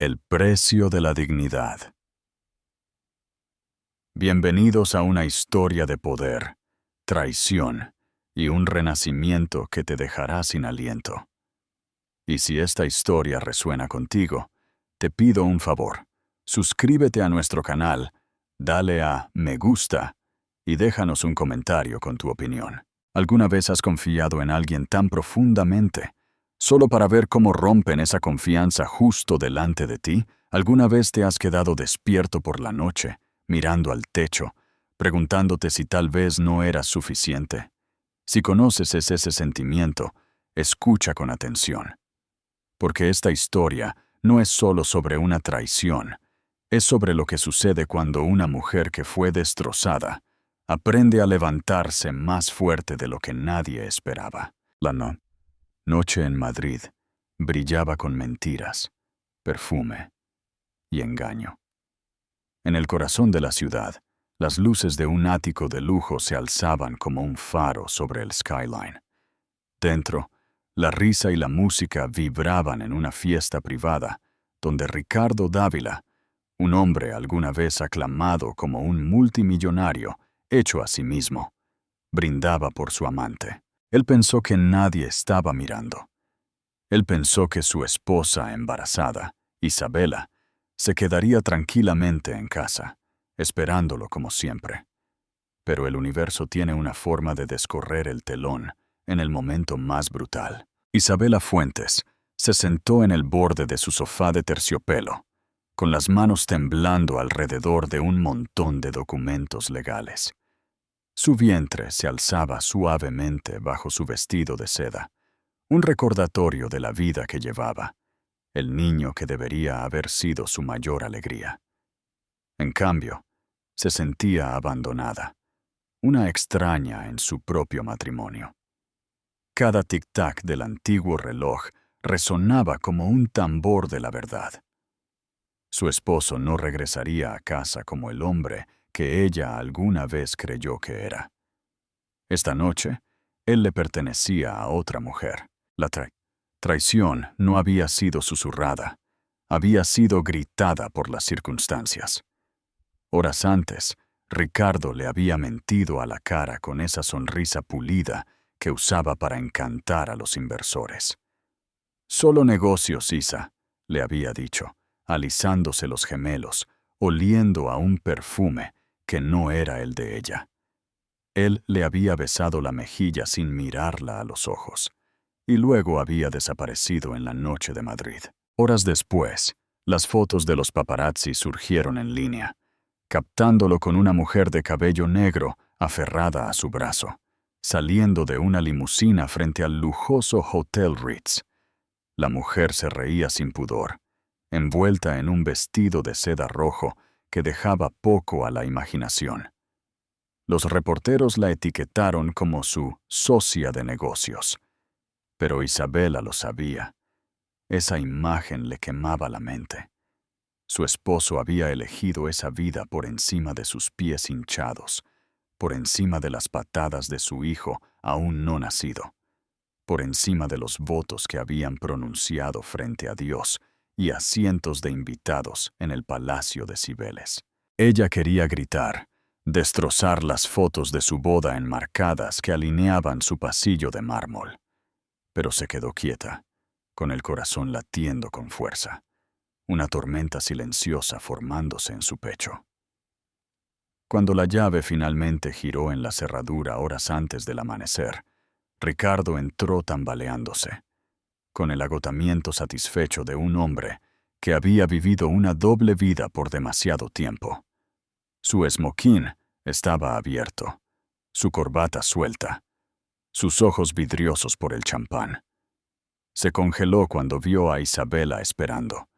El precio de la dignidad. Bienvenidos a una historia de poder, traición y un renacimiento que te dejará sin aliento. Y si esta historia resuena contigo, te pido un favor. Suscríbete a nuestro canal, dale a me gusta y déjanos un comentario con tu opinión. ¿Alguna vez has confiado en alguien tan profundamente, solo para ver cómo rompen esa confianza justo delante de ti? ¿Alguna vez te has quedado despierto por la noche, mirando al techo, preguntándote si tal vez no eras suficiente? Si conoces ese sentimiento, escucha con atención. Porque esta historia no es solo sobre una traición, es sobre lo que sucede cuando una mujer que fue destrozada aprende a levantarse más fuerte de lo que nadie esperaba. La noche en Madrid brillaba con mentiras, perfume y engaño. En el corazón de la ciudad, las luces de un ático de lujo se alzaban como un faro sobre el skyline. Dentro, la risa y la música vibraban en una fiesta privada, donde Ricardo Dávila, un hombre alguna vez aclamado como un multimillonario hecho a sí mismo, brindaba por su amante. Él pensó que nadie estaba mirando. Él pensó que su esposa embarazada, Isabela, se quedaría tranquilamente en casa, esperándolo como siempre. Pero el universo tiene una forma de descorrer el telón en el momento más brutal. Isabela Fuentes se sentó en el borde de su sofá de terciopelo, con las manos temblando alrededor de un montón de documentos legales. Su vientre se alzaba suavemente bajo su vestido de seda, un recordatorio de la vida que llevaba, el niño que debería haber sido su mayor alegría. En cambio, se sentía abandonada, una extraña en su propio matrimonio. Cada tic-tac del antiguo reloj resonaba como un tambor de la verdad. Su esposo no regresaría a casa como el hombre que ella alguna vez creyó que era. Esta noche, él le pertenecía a otra mujer. La traición no había sido susurrada, había sido gritada por las circunstancias. Horas antes, Ricardo le había mentido a la cara con esa sonrisa pulida que usaba para encantar a los inversores. Solo negocios, Isa, le había dicho, alisándose los gemelos, oliendo a un perfume que no era el de ella. Él le había besado la mejilla sin mirarla a los ojos, y luego había desaparecido en la noche de Madrid. Horas después, las fotos de los paparazzi surgieron en línea, captándolo con una mujer de cabello negro aferrada a su brazo, saliendo de una limusina frente al lujoso Hotel Ritz. La mujer se reía sin pudor, envuelta en un vestido de seda rojo que dejaba poco a la imaginación. Los reporteros la etiquetaron como su socia de negocios. Pero Isabela lo sabía. Esa imagen le quemaba la mente. Su esposo había elegido esa vida por encima de sus pies hinchados, por encima de las patadas de su hijo aún no nacido, por encima de los votos que habían pronunciado frente a Dios y a cientos de invitados en el Palacio de Cibeles. Ella quería gritar, destrozar las fotos de su boda enmarcadas que alineaban su pasillo de mármol. Pero se quedó quieta, con el corazón latiendo con fuerza, una tormenta silenciosa formándose en su pecho. Cuando la llave finalmente giró en la cerradura horas antes del amanecer, Ricardo entró tambaleándose, con el agotamiento satisfecho de un hombre que había vivido una doble vida por demasiado tiempo. Su esmoquín estaba abierto, su corbata suelta, sus ojos vidriosos por el champán. Se congeló cuando vio a Isabela esperando,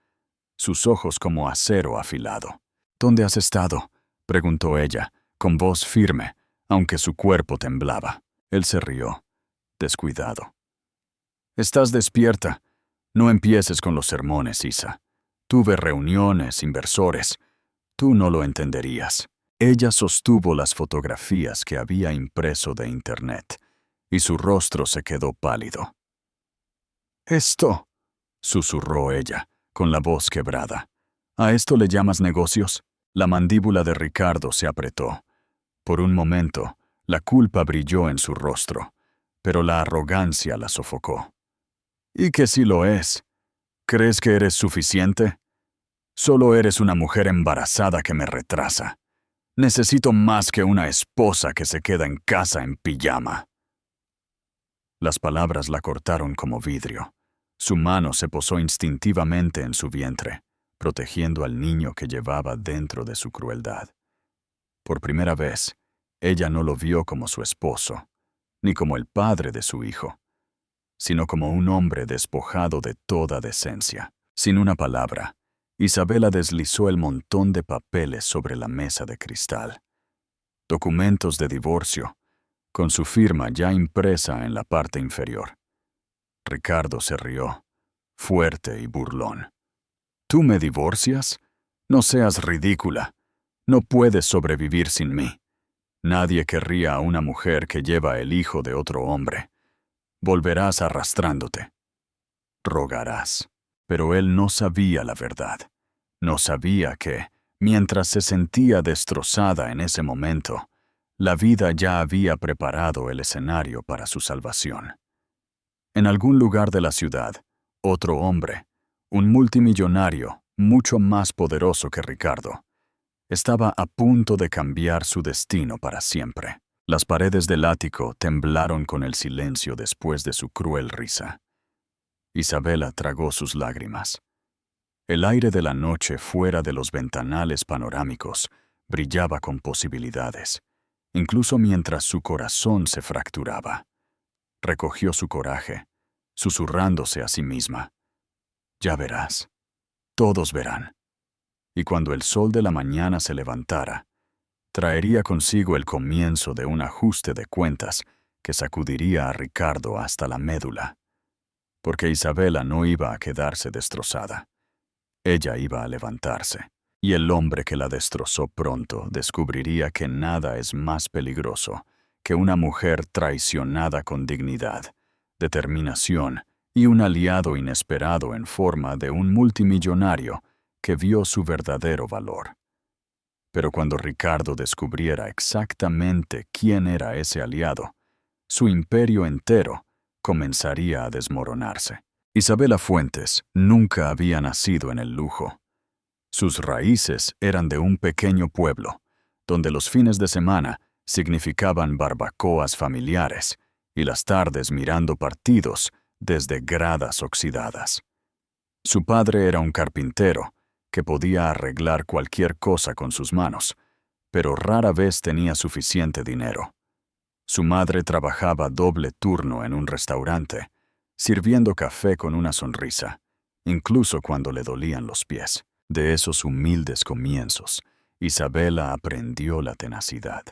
sus ojos como acero afilado. «¿Dónde has estado?», preguntó ella, con voz firme, aunque su cuerpo temblaba. Él se rió, descuidado. «Estás despierta. No empieces con los sermones, Isa. Tuve reuniones, inversores. Tú no lo entenderías». Ella sostuvo las fotografías que había impreso de internet, y su rostro se quedó pálido. «Esto», susurró ella, con la voz quebrada. ¿A esto le llamas negocios? La mandíbula de Ricardo se apretó. Por un momento, la culpa brilló en su rostro, pero la arrogancia la sofocó. ¿Y que sí lo es? ¿Crees que eres suficiente? Solo eres una mujer embarazada que me retrasa. Necesito más que una esposa que se queda en casa en pijama. Las palabras la cortaron como vidrio. Su mano se posó instintivamente en su vientre, protegiendo al niño que llevaba dentro de su crueldad. Por primera vez, ella no lo vio como su esposo, ni como el padre de su hijo, sino como un hombre despojado de toda decencia. Sin una palabra, Isabela deslizó el montón de papeles sobre la mesa de cristal. Documentos de divorcio, con su firma ya impresa en la parte inferior. Ricardo se rió, fuerte y burlón. ¿Tú me divorcias? No seas ridícula. No puedes sobrevivir sin mí. Nadie querría a una mujer que lleva el hijo de otro hombre. Volverás arrastrándote. Rogarás. Pero él no sabía la verdad. No sabía que, mientras se sentía destrozada en ese momento, la vida ya había preparado el escenario para su salvación. En algún lugar de la ciudad, otro hombre, un multimillonario, mucho más poderoso que Ricardo, estaba a punto de cambiar su destino para siempre. Las paredes del ático temblaron con el silencio después de su cruel risa. Isabela tragó sus lágrimas. El aire de la noche fuera de los ventanales panorámicos brillaba con posibilidades, incluso mientras su corazón se fracturaba. Recogió su coraje, susurrándose a sí misma. Ya verás. Todos verán. Y cuando el sol de la mañana se levantara, traería consigo el comienzo de un ajuste de cuentas que sacudiría a Ricardo hasta la médula. Porque Isabela no iba a quedarse destrozada. Ella iba a levantarse, y el hombre que la destrozó pronto descubriría que nada es más peligroso que una mujer traicionada con dignidad, determinación y un aliado inesperado en forma de un multimillonario que vio su verdadero valor. Pero cuando Ricardo descubriera exactamente quién era ese aliado, su imperio entero comenzaría a desmoronarse. Isabela Fuentes nunca había nacido en el lujo. Sus raíces eran de un pequeño pueblo, donde los fines de semana significaban barbacoas familiares y las tardes mirando partidos desde gradas oxidadas. Su padre era un carpintero que podía arreglar cualquier cosa con sus manos, pero rara vez tenía suficiente dinero. Su madre trabajaba doble turno en un restaurante, sirviendo café con una sonrisa, incluso cuando le dolían los pies. De esos humildes comienzos, Isabela aprendió la tenacidad.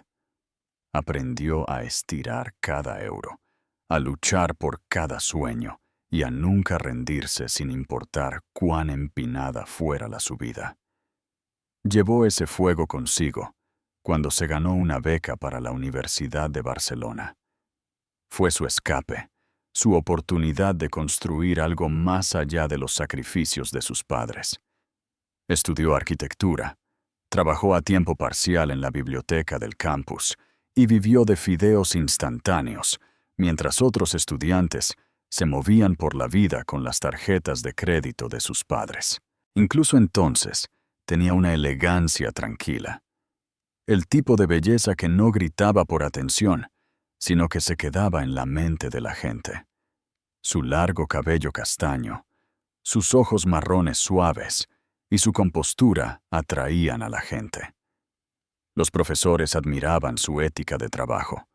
Aprendió a estirar cada euro, a luchar por cada sueño y a nunca rendirse sin importar cuán empinada fuera la subida. Llevó ese fuego consigo cuando se ganó una beca para la Universidad de Barcelona. Fue su escape, su oportunidad de construir algo más allá de los sacrificios de sus padres. Estudió arquitectura, trabajó a tiempo parcial en la biblioteca del campus y vivió de fideos instantáneos, mientras otros estudiantes se movían por la vida con las tarjetas de crédito de sus padres. Incluso entonces, tenía una elegancia tranquila. El tipo de belleza que no gritaba por atención, sino que se quedaba en la mente de la gente. Su largo cabello castaño, sus ojos marrones suaves y su compostura atraían a la gente. Los profesores admiraban su ética de trabajo.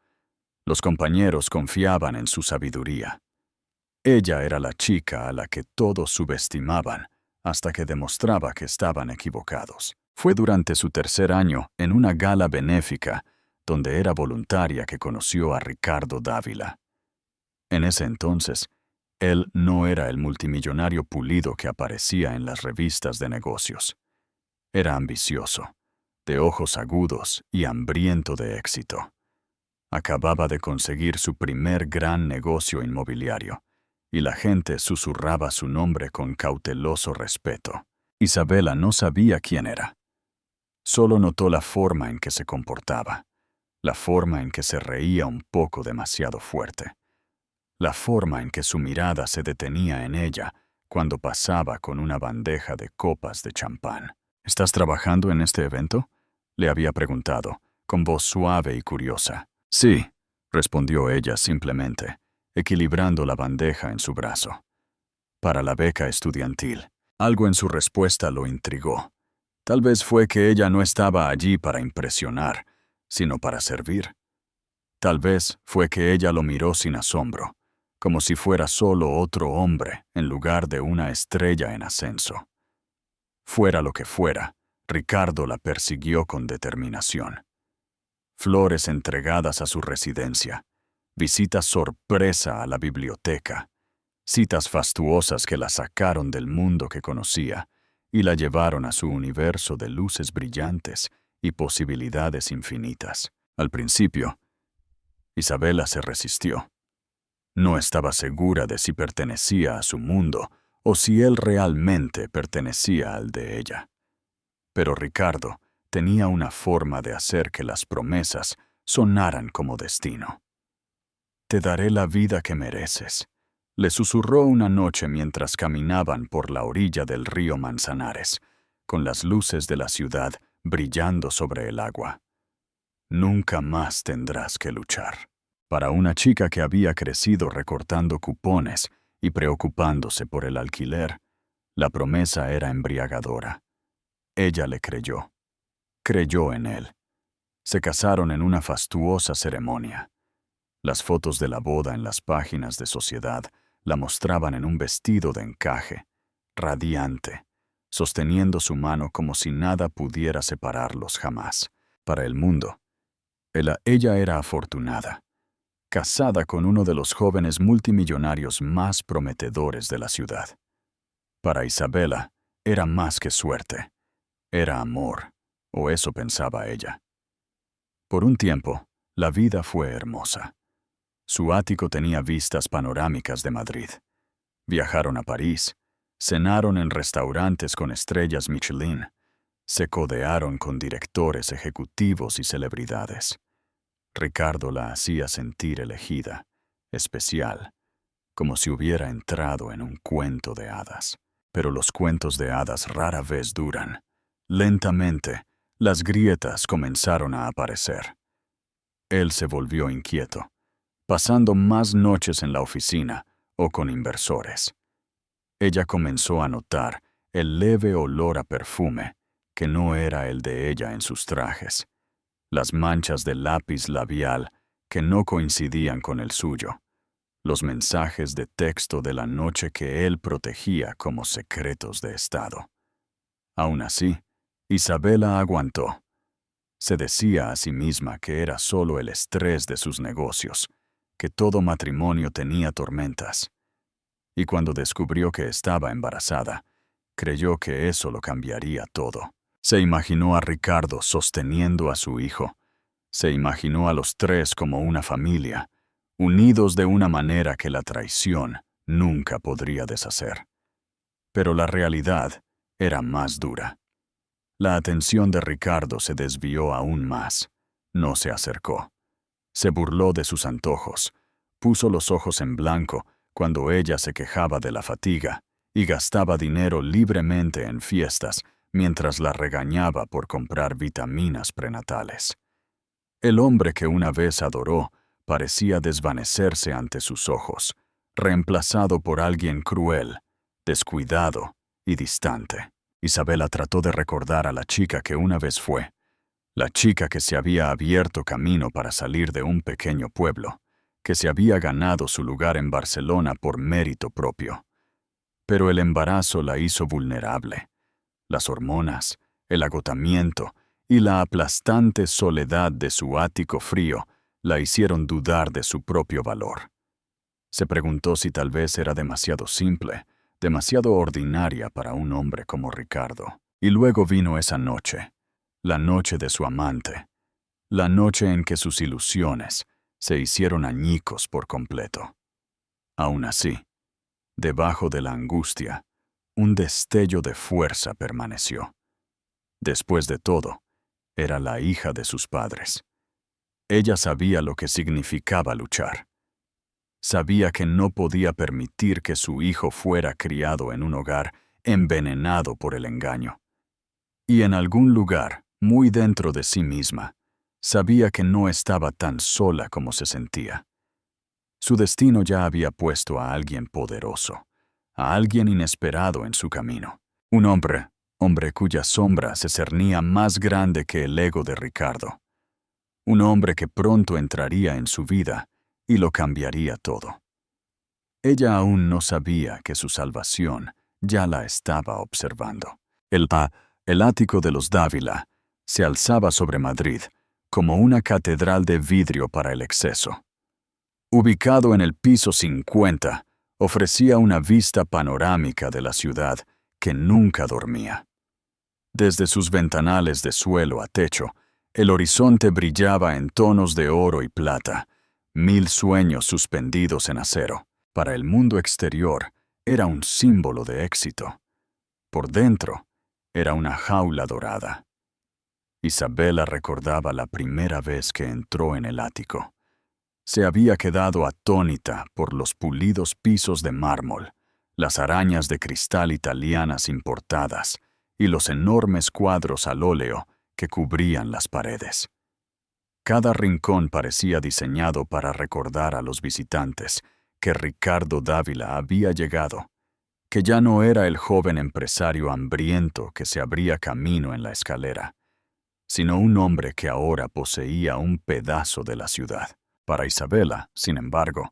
Los compañeros confiaban en su sabiduría. Ella era la chica a la que todos subestimaban hasta que demostraba que estaban equivocados. Fue durante su tercer año en una gala benéfica donde era voluntaria que conoció a Ricardo Dávila. En ese entonces, él no era el multimillonario pulido que aparecía en las revistas de negocios. Era ambicioso, de ojos agudos y hambriento de éxito. Acababa de conseguir su primer gran negocio inmobiliario y la gente susurraba su nombre con cauteloso respeto. Isabela no sabía quién era. Solo notó la forma en que se comportaba, la forma en que se reía un poco demasiado fuerte, la forma en que su mirada se detenía en ella cuando pasaba con una bandeja de copas de champán. ¿Estás trabajando en este evento?, le había preguntado, con voz suave y curiosa. Sí, respondió ella simplemente, equilibrando la bandeja en su brazo. Para la beca estudiantil. Algo en su respuesta lo intrigó. Tal vez fue que ella no estaba allí para impresionar, sino para servir. Tal vez fue que ella lo miró sin asombro, como si fuera solo otro hombre en lugar de una estrella en ascenso. Fuera lo que fuera, Ricardo la persiguió con determinación. Flores entregadas a su residencia, visita sorpresa a la biblioteca, citas fastuosas que la sacaron del mundo que conocía y la llevaron a su universo de luces brillantes y posibilidades infinitas. Al principio, Isabela se resistió. No estaba segura de si pertenecía a su mundo o si él realmente pertenecía al de ella. Pero Ricardo tenía una forma de hacer que las promesas sonaran como destino. «Te daré la vida que mereces», le susurró una noche mientras caminaban por la orilla del río Manzanares, con las luces de la ciudad brillando sobre el agua. «Nunca más tendrás que luchar». Para una chica que había crecido recortando cupones y preocupándose por el alquiler, la promesa era embriagadora. Ella le creyó. Creyó en él. Se casaron en una fastuosa ceremonia. Las fotos de la boda en las páginas de Sociedad la mostraban en un vestido de encaje, radiante, sosteniendo su mano como si nada pudiera separarlos jamás. Para el mundo, ella era afortunada, casada con uno de los jóvenes multimillonarios más prometedores de la ciudad. Para Isabela, era más que suerte. Era amor, o eso pensaba ella. Por un tiempo, la vida fue hermosa. Su ático tenía vistas panorámicas de Madrid. Viajaron a París, cenaron en restaurantes con estrellas Michelin, se codearon con directores ejecutivos y celebridades. Ricardo la hacía sentir elegida, especial, como si hubiera entrado en un cuento de hadas. Pero los cuentos de hadas rara vez duran. Lentamente, las grietas comenzaron a aparecer. Él se volvió inquieto, pasando más noches en la oficina o con inversores. Ella comenzó a notar el leve olor a perfume, que no era el de ella en sus trajes, las manchas de lápiz labial que no coincidían con el suyo, los mensajes de texto de la noche que él protegía como secretos de Estado. Aún así, Isabela aguantó. Se decía a sí misma que era solo el estrés de sus negocios, que todo matrimonio tenía tormentas. Y cuando descubrió que estaba embarazada, creyó que eso lo cambiaría todo. Se imaginó a Ricardo sosteniendo a su hijo. Se imaginó a los tres como una familia, unidos de una manera que la traición nunca podría deshacer. Pero la realidad era más dura. La atención de Ricardo se desvió aún más. No se acercó. Se burló de sus antojos. Puso los ojos en blanco cuando ella se quejaba de la fatiga y gastaba dinero libremente en fiestas mientras la regañaba por comprar vitaminas prenatales. El hombre que una vez adoró parecía desvanecerse ante sus ojos, reemplazado por alguien cruel, descuidado y distante. Isabela trató de recordar a la chica que una vez fue, la chica que se había abierto camino para salir de un pequeño pueblo, que se había ganado su lugar en Barcelona por mérito propio. Pero el embarazo la hizo vulnerable. Las hormonas, el agotamiento y la aplastante soledad de su ático frío la hicieron dudar de su propio valor. Se preguntó si tal vez era demasiado simple, demasiado ordinaria para un hombre como Ricardo. Y luego vino esa noche, la noche de su amante, la noche en que sus ilusiones se hicieron añicos por completo. Aún así, Debajo de la angustia, un destello de fuerza permaneció. Después de todo, era la hija de sus padres. Ella sabía lo que significaba luchar. Sabía que no podía permitir que su hijo fuera criado en un hogar envenenado por el engaño. Y en algún lugar, muy dentro de sí misma, sabía que no estaba tan sola como se sentía. Su destino ya había puesto a alguien poderoso, a alguien inesperado en su camino. Un hombre cuya sombra se cernía más grande que el ego de Ricardo. Un hombre que pronto entraría en su vida y lo cambiaría todo. Ella aún no sabía que su salvación ya la estaba observando. El ático de los Dávila se alzaba sobre Madrid como una catedral de vidrio para el exceso. Ubicado en el piso 50, ofrecía una vista panorámica de la ciudad que nunca dormía. Desde sus ventanales de suelo a techo, el horizonte brillaba en tonos de oro y plata, 1000 sueños suspendidos en acero. Para el mundo exterior, era un símbolo de éxito. Por dentro, era una jaula dorada. Isabela recordaba la primera vez que entró en el ático. Se había quedado atónita por los pulidos pisos de mármol, las arañas de cristal italianas importadas y los enormes cuadros al óleo que cubrían las paredes. Cada rincón parecía diseñado para recordar a los visitantes que Ricardo Dávila había llegado, que ya no era el joven empresario hambriento que se abría camino en la escalera, sino un hombre que ahora poseía un pedazo de la ciudad. Para Isabela, sin embargo,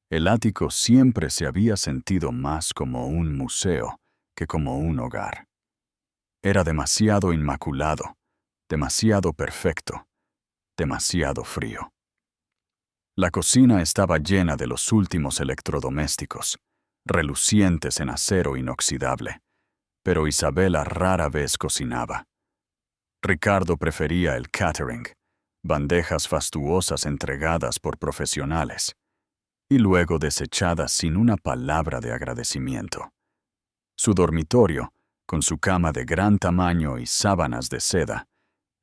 el ático siempre se había sentido más como un museo que como un hogar. Era demasiado inmaculado, demasiado perfecto, demasiado frío. La cocina estaba llena de los últimos electrodomésticos, relucientes en acero inoxidable, pero Isabela rara vez cocinaba. Ricardo prefería el catering, bandejas fastuosas entregadas por profesionales, y luego desechadas sin una palabra de agradecimiento. Su dormitorio, con su cama de gran tamaño y sábanas de seda,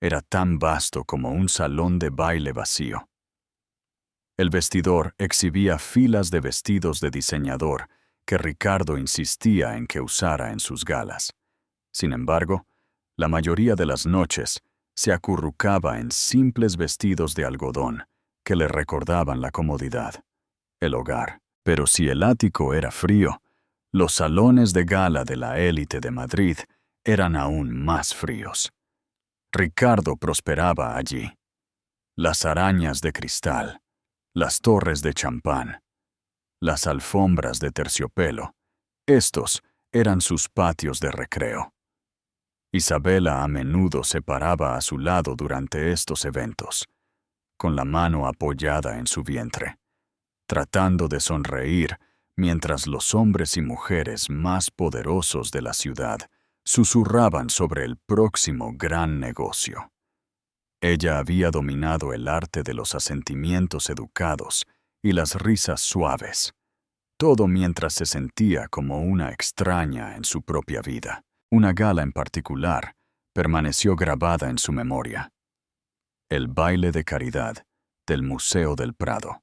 era tan vasto como un salón de baile vacío. El vestidor exhibía filas de vestidos de diseñador que Ricardo insistía en que usara en sus galas. Sin embargo, la mayoría de las noches se acurrucaba en simples vestidos de algodón que le recordaban la comodidad, el hogar. Pero si el ático era frío, los salones de gala de la élite de Madrid eran aún más fríos. Ricardo prosperaba allí. Las arañas de cristal, las torres de champán, las alfombras de terciopelo, estos eran sus patios de recreo. Isabela a menudo se paraba a su lado durante estos eventos, con la mano apoyada en su vientre, tratando de sonreír mientras los hombres y mujeres más poderosos de la ciudad susurraban sobre el próximo gran negocio. Ella había dominado el arte de los asentimientos educados y las risas suaves, todo mientras se sentía como una extraña en su propia vida. Una gala en particular permaneció grabada en su memoria. El baile de caridad del Museo del Prado,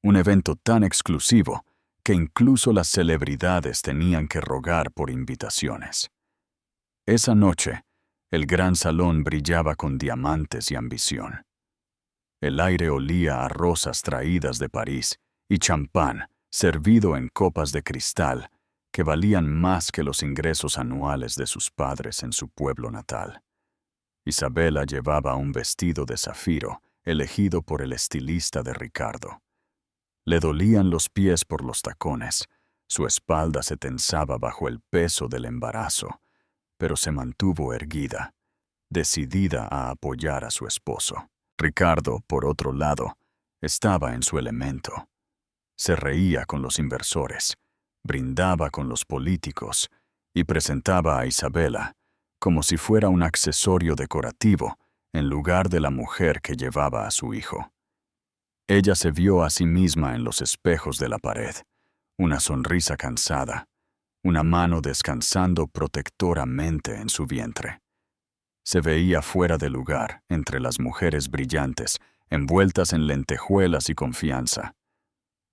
un evento tan exclusivo que incluso las celebridades tenían que rogar por invitaciones. Esa noche, el gran salón brillaba con diamantes y ambición. El aire olía a rosas traídas de París y champán servido en copas de cristal que valían más que los ingresos anuales de sus padres en su pueblo natal. Isabela llevaba un vestido de zafiro elegido por el estilista de Ricardo. Le dolían los pies por los tacones, su espalda se tensaba bajo el peso del embarazo, pero se mantuvo erguida, decidida a apoyar a su esposo. Ricardo, por otro lado, estaba en su elemento. Se reía con los inversores, brindaba con los políticos y presentaba a Isabela como si fuera un accesorio decorativo en lugar de la mujer que llevaba a su hijo. Ella se vio a sí misma en los espejos de la pared, una sonrisa cansada, una mano descansando protectoramente en su vientre. Se veía fuera de lugar entre las mujeres brillantes, envueltas en lentejuelas y confianza.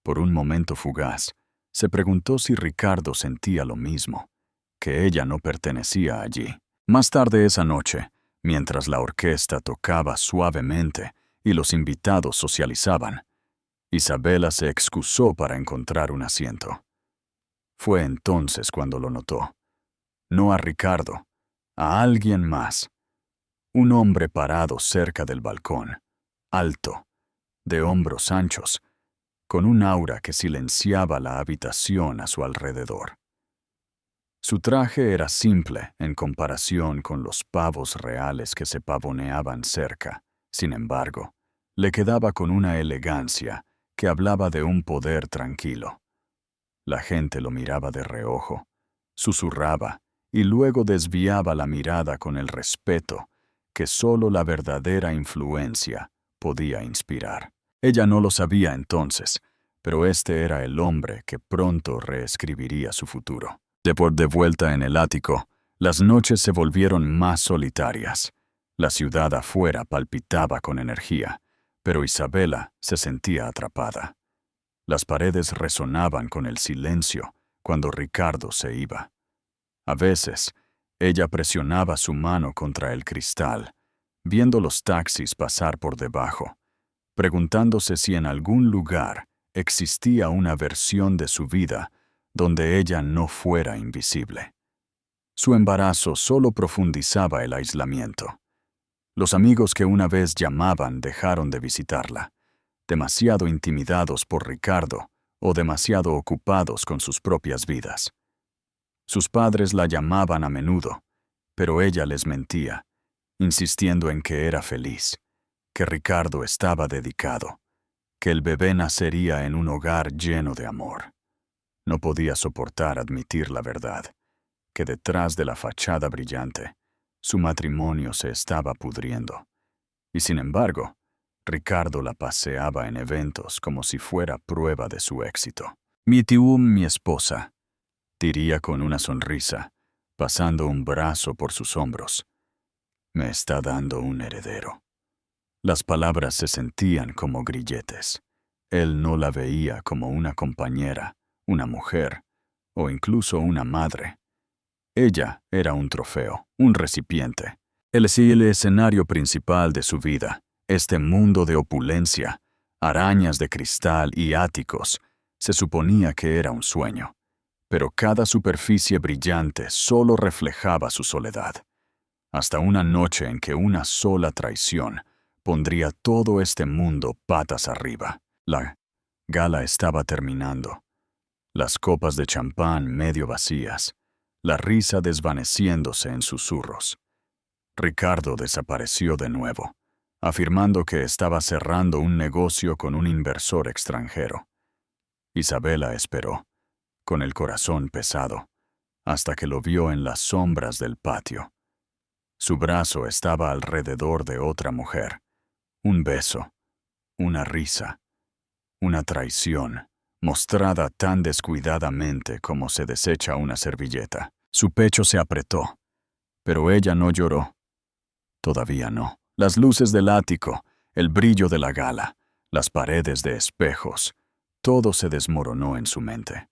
Por un momento fugaz, se preguntó si Ricardo sentía lo mismo, que ella no pertenecía allí. Más tarde esa noche, mientras la orquesta tocaba suavemente y los invitados socializaban, Isabela se excusó para encontrar un asiento. Fue entonces cuando lo notó. No a Ricardo, a alguien más. Un hombre parado cerca del balcón, alto, de hombros anchos, con un aura que silenciaba la habitación a su alrededor. Su traje era simple en comparación con los pavos reales que se pavoneaban cerca. Sin embargo, le quedaba con una elegancia que hablaba de un poder tranquilo. La gente lo miraba de reojo, susurraba y luego desviaba la mirada con el respeto que solo la verdadera influencia podía inspirar. Ella no lo sabía entonces, pero este era el hombre que pronto reescribiría su futuro. De vuelta en el ático, las noches se volvieron más solitarias. La ciudad afuera palpitaba con energía, pero Isabela se sentía atrapada. Las paredes resonaban con el silencio cuando Ricardo se iba. A veces, ella presionaba su mano contra el cristal, viendo los taxis pasar por debajo, preguntándose si en algún lugar existía una versión de su vida donde ella no fuera invisible. Su embarazo solo profundizaba el aislamiento. Los amigos que una vez llamaban dejaron de visitarla, demasiado intimidados por Ricardo o demasiado ocupados con sus propias vidas. Sus padres la llamaban a menudo, pero ella les mentía, insistiendo en que era feliz, que Ricardo estaba dedicado, que el bebé nacería en un hogar lleno de amor. No podía soportar admitir la verdad, que detrás de la fachada brillante, su matrimonio se estaba pudriendo. Y sin embargo, Ricardo la paseaba en eventos como si fuera prueba de su éxito. Mi esposa, diría con una sonrisa, pasando un brazo por sus hombros. Me está dando un heredero. Las palabras se sentían como grilletes. Él no la veía como una compañera, una mujer o incluso una madre. Ella era un trofeo, un recipiente. El escenario principal de su vida, este mundo de opulencia, arañas de cristal y áticos, se suponía que era un sueño. Pero cada superficie brillante solo reflejaba su soledad. Hasta una noche en que una sola traición pondría todo este mundo patas arriba. La gala estaba terminando. Las copas de champán medio vacías, la risa desvaneciéndose en susurros. Ricardo desapareció de nuevo, afirmando que estaba cerrando un negocio con un inversor extranjero. Isabela esperó, con el corazón pesado, hasta que lo vio en las sombras del patio. Su brazo estaba alrededor de otra mujer. Un beso, una risa, una traición, mostrada tan descuidadamente como se desecha una servilleta. Su pecho se apretó, pero ella no lloró. Todavía no. Las luces del ático, el brillo de la gala, las paredes de espejos, todo se desmoronó en su mente.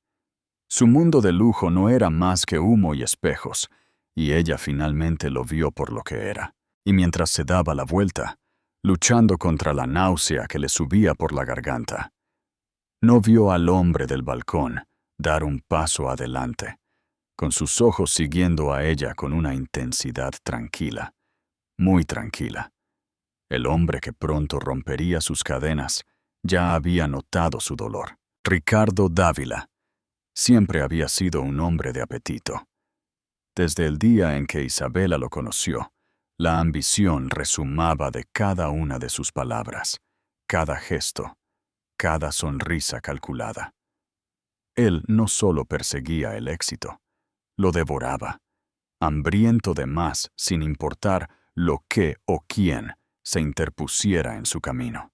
Su mundo de lujo no era más que humo y espejos, y ella finalmente lo vio por lo que era. Y mientras se daba la vuelta, luchando contra la náusea que le subía por la garganta, no vio al hombre del balcón dar un paso adelante, con sus ojos siguiendo a ella con una intensidad tranquila, muy tranquila. El hombre que pronto rompería sus cadenas ya había notado su dolor. Ricardo Dávila siempre había sido un hombre de apetito. Desde el día en que Isabela lo conoció, la ambición rezumaba de cada una de sus palabras, cada gesto, cada sonrisa calculada. Él no solo perseguía el éxito, lo devoraba, hambriento de más sin importar lo que o quién se interpusiera en su camino.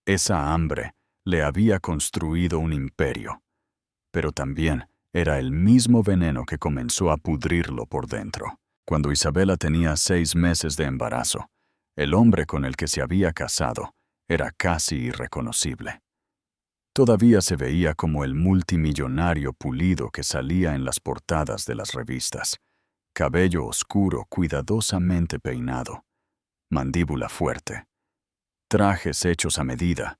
Esa hambre le había construido un imperio, pero también era el mismo veneno que comenzó a pudrirlo por dentro. Cuando Isabela tenía 6 meses de embarazo, el hombre con el que se había casado era casi irreconocible. Todavía se veía como el multimillonario pulido que salía en las portadas de las revistas. Cabello oscuro cuidadosamente peinado, mandíbula fuerte, trajes hechos a medida,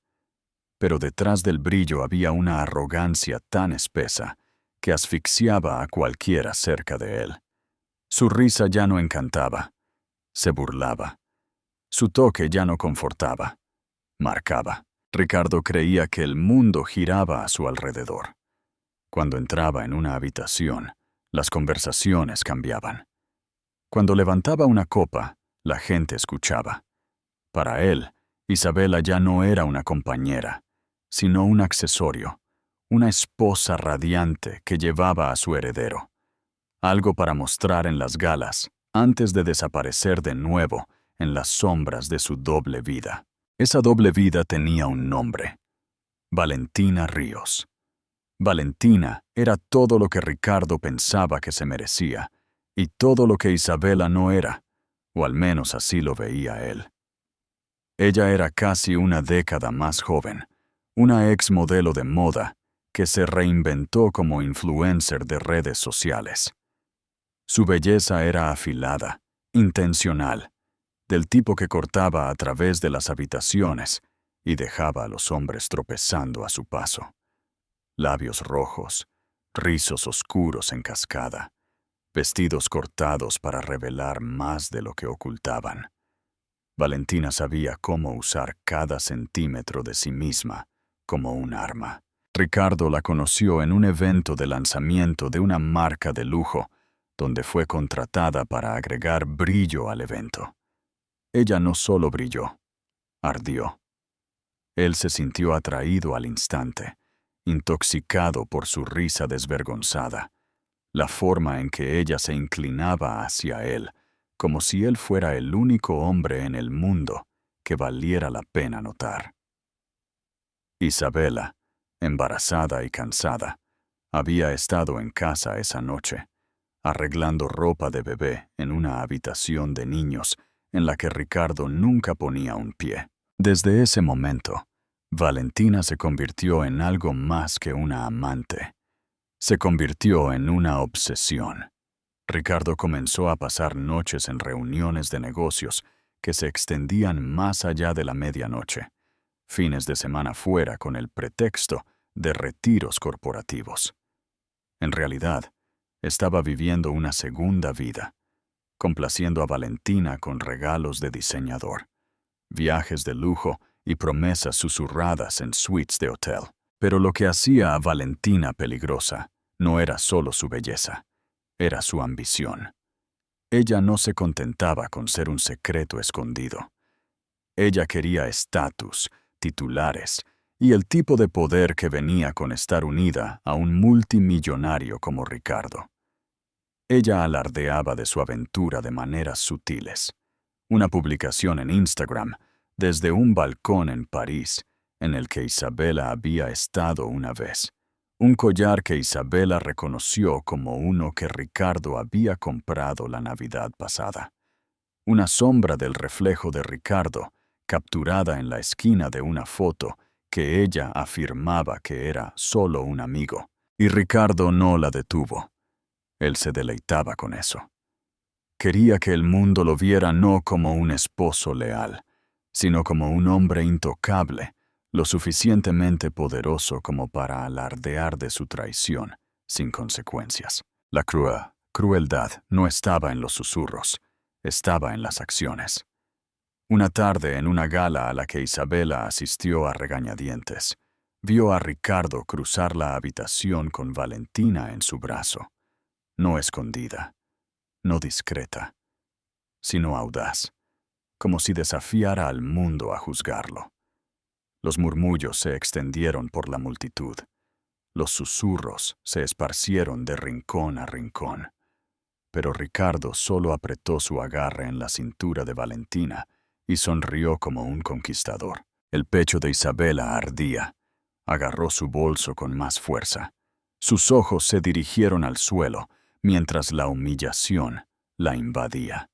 pero detrás del brillo había una arrogancia tan espesa que asfixiaba a cualquiera cerca de él. Su risa ya no encantaba, se burlaba. Su toque ya no confortaba, marcaba. Ricardo creía que el mundo giraba a su alrededor. Cuando entraba en una habitación, las conversaciones cambiaban. Cuando levantaba una copa, la gente escuchaba. Para él, Isabela ya no era una compañera, sino un accesorio, una esposa radiante que llevaba a su heredero. Algo para mostrar en las galas, antes de desaparecer de nuevo en las sombras de su doble vida. Esa doble vida tenía un nombre: Valentina Ríos. Valentina era todo lo que Ricardo pensaba que se merecía, y todo lo que Isabela no era, o al menos así lo veía él. Ella era casi una década más joven, una ex modelo de moda que se reinventó como influencer de redes sociales. Su belleza era afilada, intencional, del tipo que cortaba a través de las habitaciones y dejaba a los hombres tropezando a su paso. Labios rojos, rizos oscuros en cascada, vestidos cortados para revelar más de lo que ocultaban. Valentina sabía cómo usar cada centímetro de sí misma como un arma. Ricardo la conoció en un evento de lanzamiento de una marca de lujo, donde fue contratada para agregar brillo al evento. Ella no solo brilló, ardió. Él se sintió atraído al instante, intoxicado por su risa desvergonzada, la forma en que ella se inclinaba hacia él, como si él fuera el único hombre en el mundo que valiera la pena notar. Isabela, embarazada y cansada, había estado en casa esa noche, arreglando ropa de bebé en una habitación de niños en la que Ricardo nunca ponía un pie. Desde ese momento, Valentina se convirtió en algo más que una amante. Se convirtió en una obsesión. Ricardo comenzó a pasar noches en reuniones de negocios que se extendían más allá de la medianoche, fines de semana fuera con el pretexto de retiros corporativos. En realidad, estaba viviendo una segunda vida, complaciendo a Valentina con regalos de diseñador, viajes de lujo y promesas susurradas en suites de hotel. Pero lo que hacía a Valentina peligrosa no era solo su belleza, era su ambición. Ella no se contentaba con ser un secreto escondido. Ella quería estatus, titulares y el tipo de poder que venía con estar unida a un multimillonario como Ricardo. Ella alardeaba de su aventura de maneras sutiles. Una publicación en Instagram, desde un balcón en París, en el que Isabela había estado una vez. Un collar que Isabela reconoció como uno que Ricardo había comprado la Navidad pasada. Una sombra del reflejo de Ricardo, capturada en la esquina de una foto que ella afirmaba que era solo un amigo. Y Ricardo no la detuvo. Él se deleitaba con eso. Quería que el mundo lo viera no como un esposo leal, sino como un hombre intocable, lo suficientemente poderoso como para alardear de su traición, sin consecuencias. La crueldad no estaba en los susurros, estaba en las acciones. Una tarde en una gala a la que Isabela asistió a regañadientes, vio a Ricardo cruzar la habitación con Valentina en su brazo, no escondida, no discreta, sino audaz, como si desafiara al mundo a juzgarlo. Los murmullos se extendieron por la multitud. Los susurros se esparcieron de rincón a rincón. Pero Ricardo solo apretó su agarre en la cintura de Valentina y sonrió como un conquistador. El pecho de Isabela ardía. Agarró su bolso con más fuerza. Sus ojos se dirigieron al suelo mientras la humillación la invadía.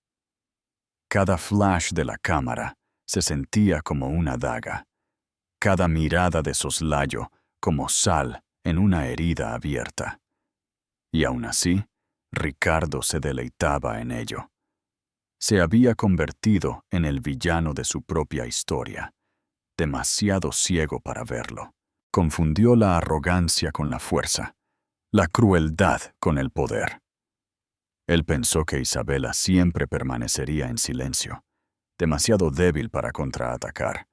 Cada flash de la cámara se sentía como una daga, cada mirada de soslayo como sal en una herida abierta. Y aún así, Ricardo se deleitaba en ello. Se había convertido en el villano de su propia historia, demasiado ciego para verlo. Confundió la arrogancia con la fuerza, la crueldad con el poder. Él pensó que Isabela siempre permanecería en silencio, demasiado débil para contraatacar.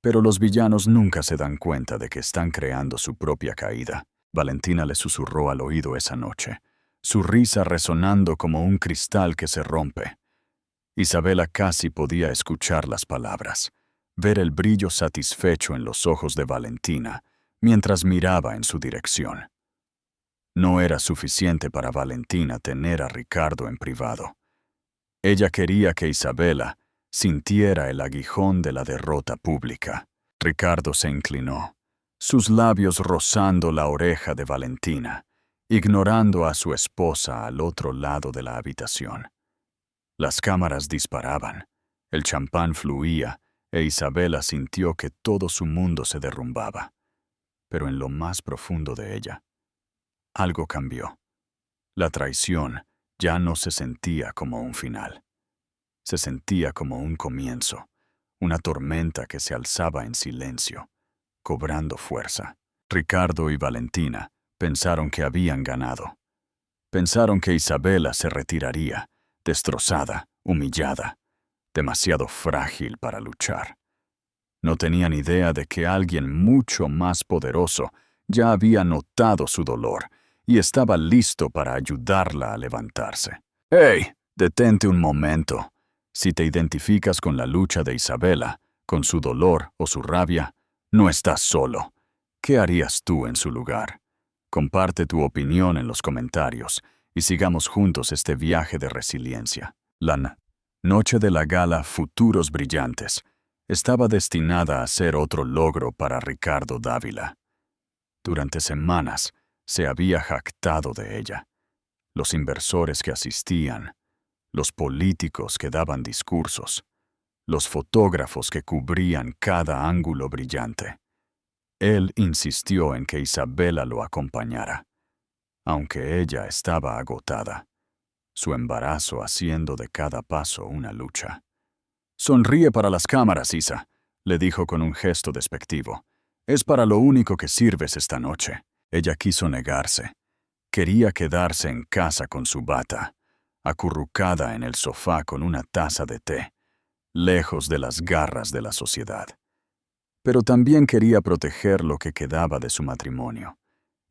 Pero los villanos nunca se dan cuenta de que están creando su propia caída. Valentina le susurró al oído esa noche, su risa resonando como un cristal que se rompe. Isabela casi podía escuchar las palabras, ver el brillo satisfecho en los ojos de Valentina mientras miraba en su dirección. No era suficiente para Valentina tener a Ricardo en privado. Ella quería que Isabela sintiera el aguijón de la derrota pública. Ricardo se inclinó, sus labios rozando la oreja de Valentina, ignorando a su esposa al otro lado de la habitación. Las cámaras disparaban, el champán fluía, e Isabela sintió que todo su mundo se derrumbaba. Pero en lo más profundo de ella, algo cambió. La traición ya no se sentía como un final. Se sentía como un comienzo, una tormenta que se alzaba en silencio, cobrando fuerza. Ricardo y Valentina pensaron que habían ganado. Pensaron que Isabela se retiraría, destrozada, humillada, demasiado frágil para luchar. No tenían idea de que alguien mucho más poderoso ya había notado su dolor y estaba listo para ayudarla a levantarse. ¡Hey! Detente un momento. Si te identificas con la lucha de Isabela, con su dolor o su rabia, no estás solo. ¿Qué harías tú en su lugar? Comparte tu opinión en los comentarios y sigamos juntos este viaje de resiliencia. La noche de la gala Futuros Brillantes estaba destinada a ser otro logro para Ricardo Dávila. Durante semanas se había jactado de ella. Los inversores que asistían, los políticos que daban discursos, los fotógrafos que cubrían cada ángulo brillante. Él insistió en que Isabela lo acompañara, aunque ella estaba agotada, su embarazo haciendo de cada paso una lucha. «Sonríe para las cámaras, Isa», le dijo con un gesto despectivo. «Es para lo único que sirves esta noche». Ella quiso negarse. Quería quedarse en casa con su bata, acurrucada en el sofá con una taza de té, lejos de las garras de la sociedad. Pero también quería proteger lo que quedaba de su matrimonio,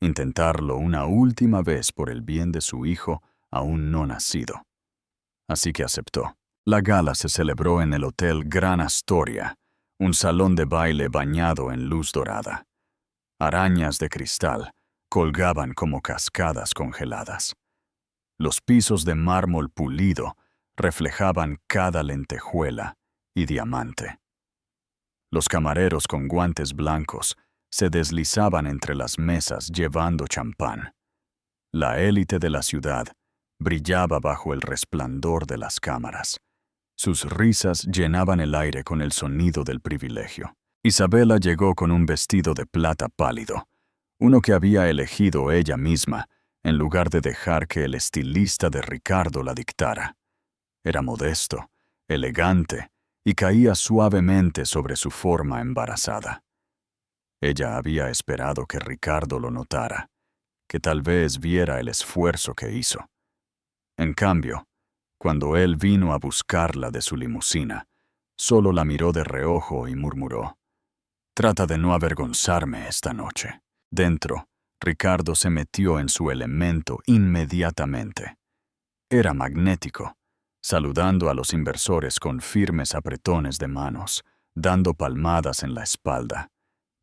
intentarlo una última vez por el bien de su hijo aún no nacido. Así que aceptó. La gala se celebró en el Hotel Gran Astoria, un salón de baile bañado en luz dorada. Arañas de cristal colgaban como cascadas congeladas. Los pisos de mármol pulido reflejaban cada lentejuela y diamante. Los camareros con guantes blancos se deslizaban entre las mesas llevando champán. La élite de la ciudad brillaba bajo el resplandor de las cámaras. Sus risas llenaban el aire con el sonido del privilegio. Isabela llegó con un vestido de plata pálido, uno que había elegido ella misma, en lugar de dejar que el estilista de Ricardo la dictara. Era modesto, elegante, y caía suavemente sobre su forma embarazada. Ella había esperado que Ricardo lo notara, que tal vez viera el esfuerzo que hizo. En cambio, cuando él vino a buscarla de su limusina, solo la miró de reojo y murmuró: «Trata de no avergonzarme esta noche». Dentro, Ricardo se metió en su elemento inmediatamente. Era magnético, saludando a los inversores con firmes apretones de manos, dando palmadas en la espalda,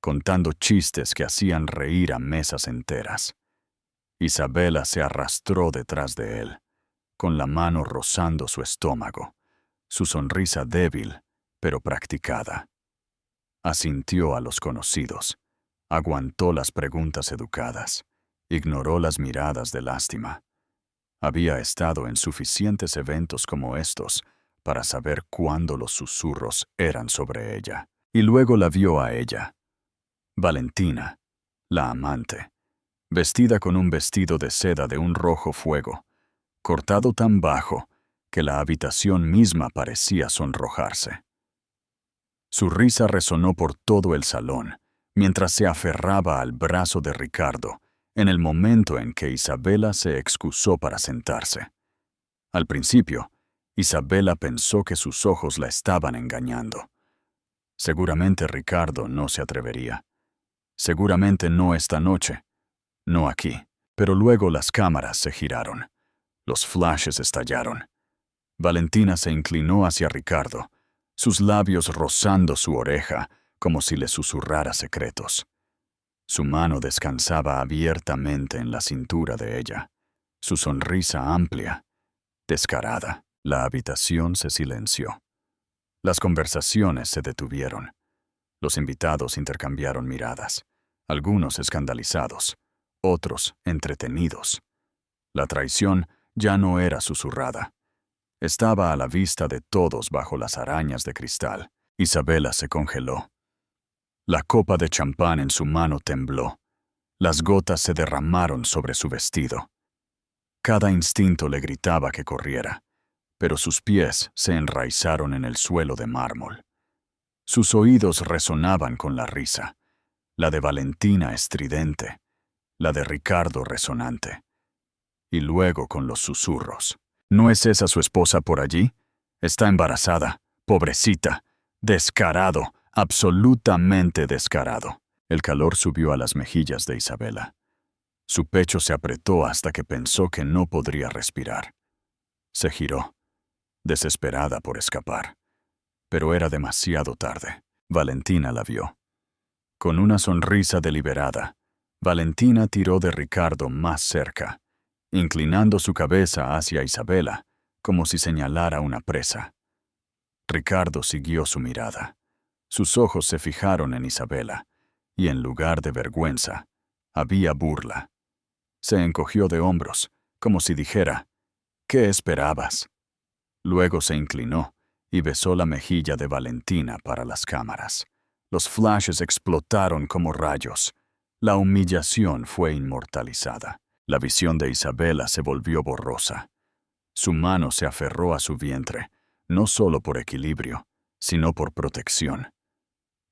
contando chistes que hacían reír a mesas enteras. Isabela se arrastró detrás de él, con la mano rozando su estómago, su sonrisa débil, pero practicada. Asintió a los conocidos, aguantó las preguntas educadas, Ignoró las miradas de lástima. Había estado en suficientes eventos como estos para saber cuándo los susurros eran sobre ella. Y luego la vio a ella, Valentina, la amante, vestida con un vestido de seda de un rojo fuego, cortado tan bajo que la habitación misma parecía sonrojarse. Su risa resonó por todo el salón, mientras se aferraba al brazo de Ricardo, en el momento en que Isabela se excusó para sentarse. Al principio, Isabela pensó que sus ojos la estaban engañando. Seguramente Ricardo no se atrevería. Seguramente no esta noche, no aquí. Pero luego las cámaras se giraron. Los flashes estallaron. Valentina se inclinó hacia Ricardo, sus labios rozando su oreja como si le susurrara secretos. Su mano descansaba abiertamente en la cintura de ella, su sonrisa amplia, descarada. La habitación se silenció. Las conversaciones se detuvieron. Los invitados intercambiaron miradas, algunos escandalizados, otros entretenidos. La traición ya no era susurrada. Estaba a la vista de todos bajo las arañas de cristal. Isabela se congeló. La copa de champán en su mano tembló. Las gotas se derramaron sobre su vestido. Cada instinto le gritaba que corriera, pero sus pies se enraizaron en el suelo de mármol. Sus oídos resonaban con la risa, la de Valentina estridente, la de Ricardo resonante, y luego con los susurros. ¿No es esa su esposa por allí? Está embarazada, pobrecita, descarado, absolutamente descarado. El calor subió a las mejillas de Isabela. Su pecho se apretó hasta que pensó que no podría respirar. Se giró, desesperada por escapar. Pero era demasiado tarde. Valentina la vio. Con una sonrisa deliberada, Valentina tiró de Ricardo más cerca, inclinando su cabeza hacia Isabela, como si señalara una presa. Ricardo siguió su mirada. Sus ojos se fijaron en Isabela, y en lugar de vergüenza, había burla. Se encogió de hombros, como si dijera, ¿qué esperabas? Luego se inclinó y besó la mejilla de Valentina para las cámaras. Los flashes explotaron como rayos. La humillación fue inmortalizada. La visión de Isabela se volvió borrosa. Su mano se aferró a su vientre, no solo por equilibrio, sino por protección.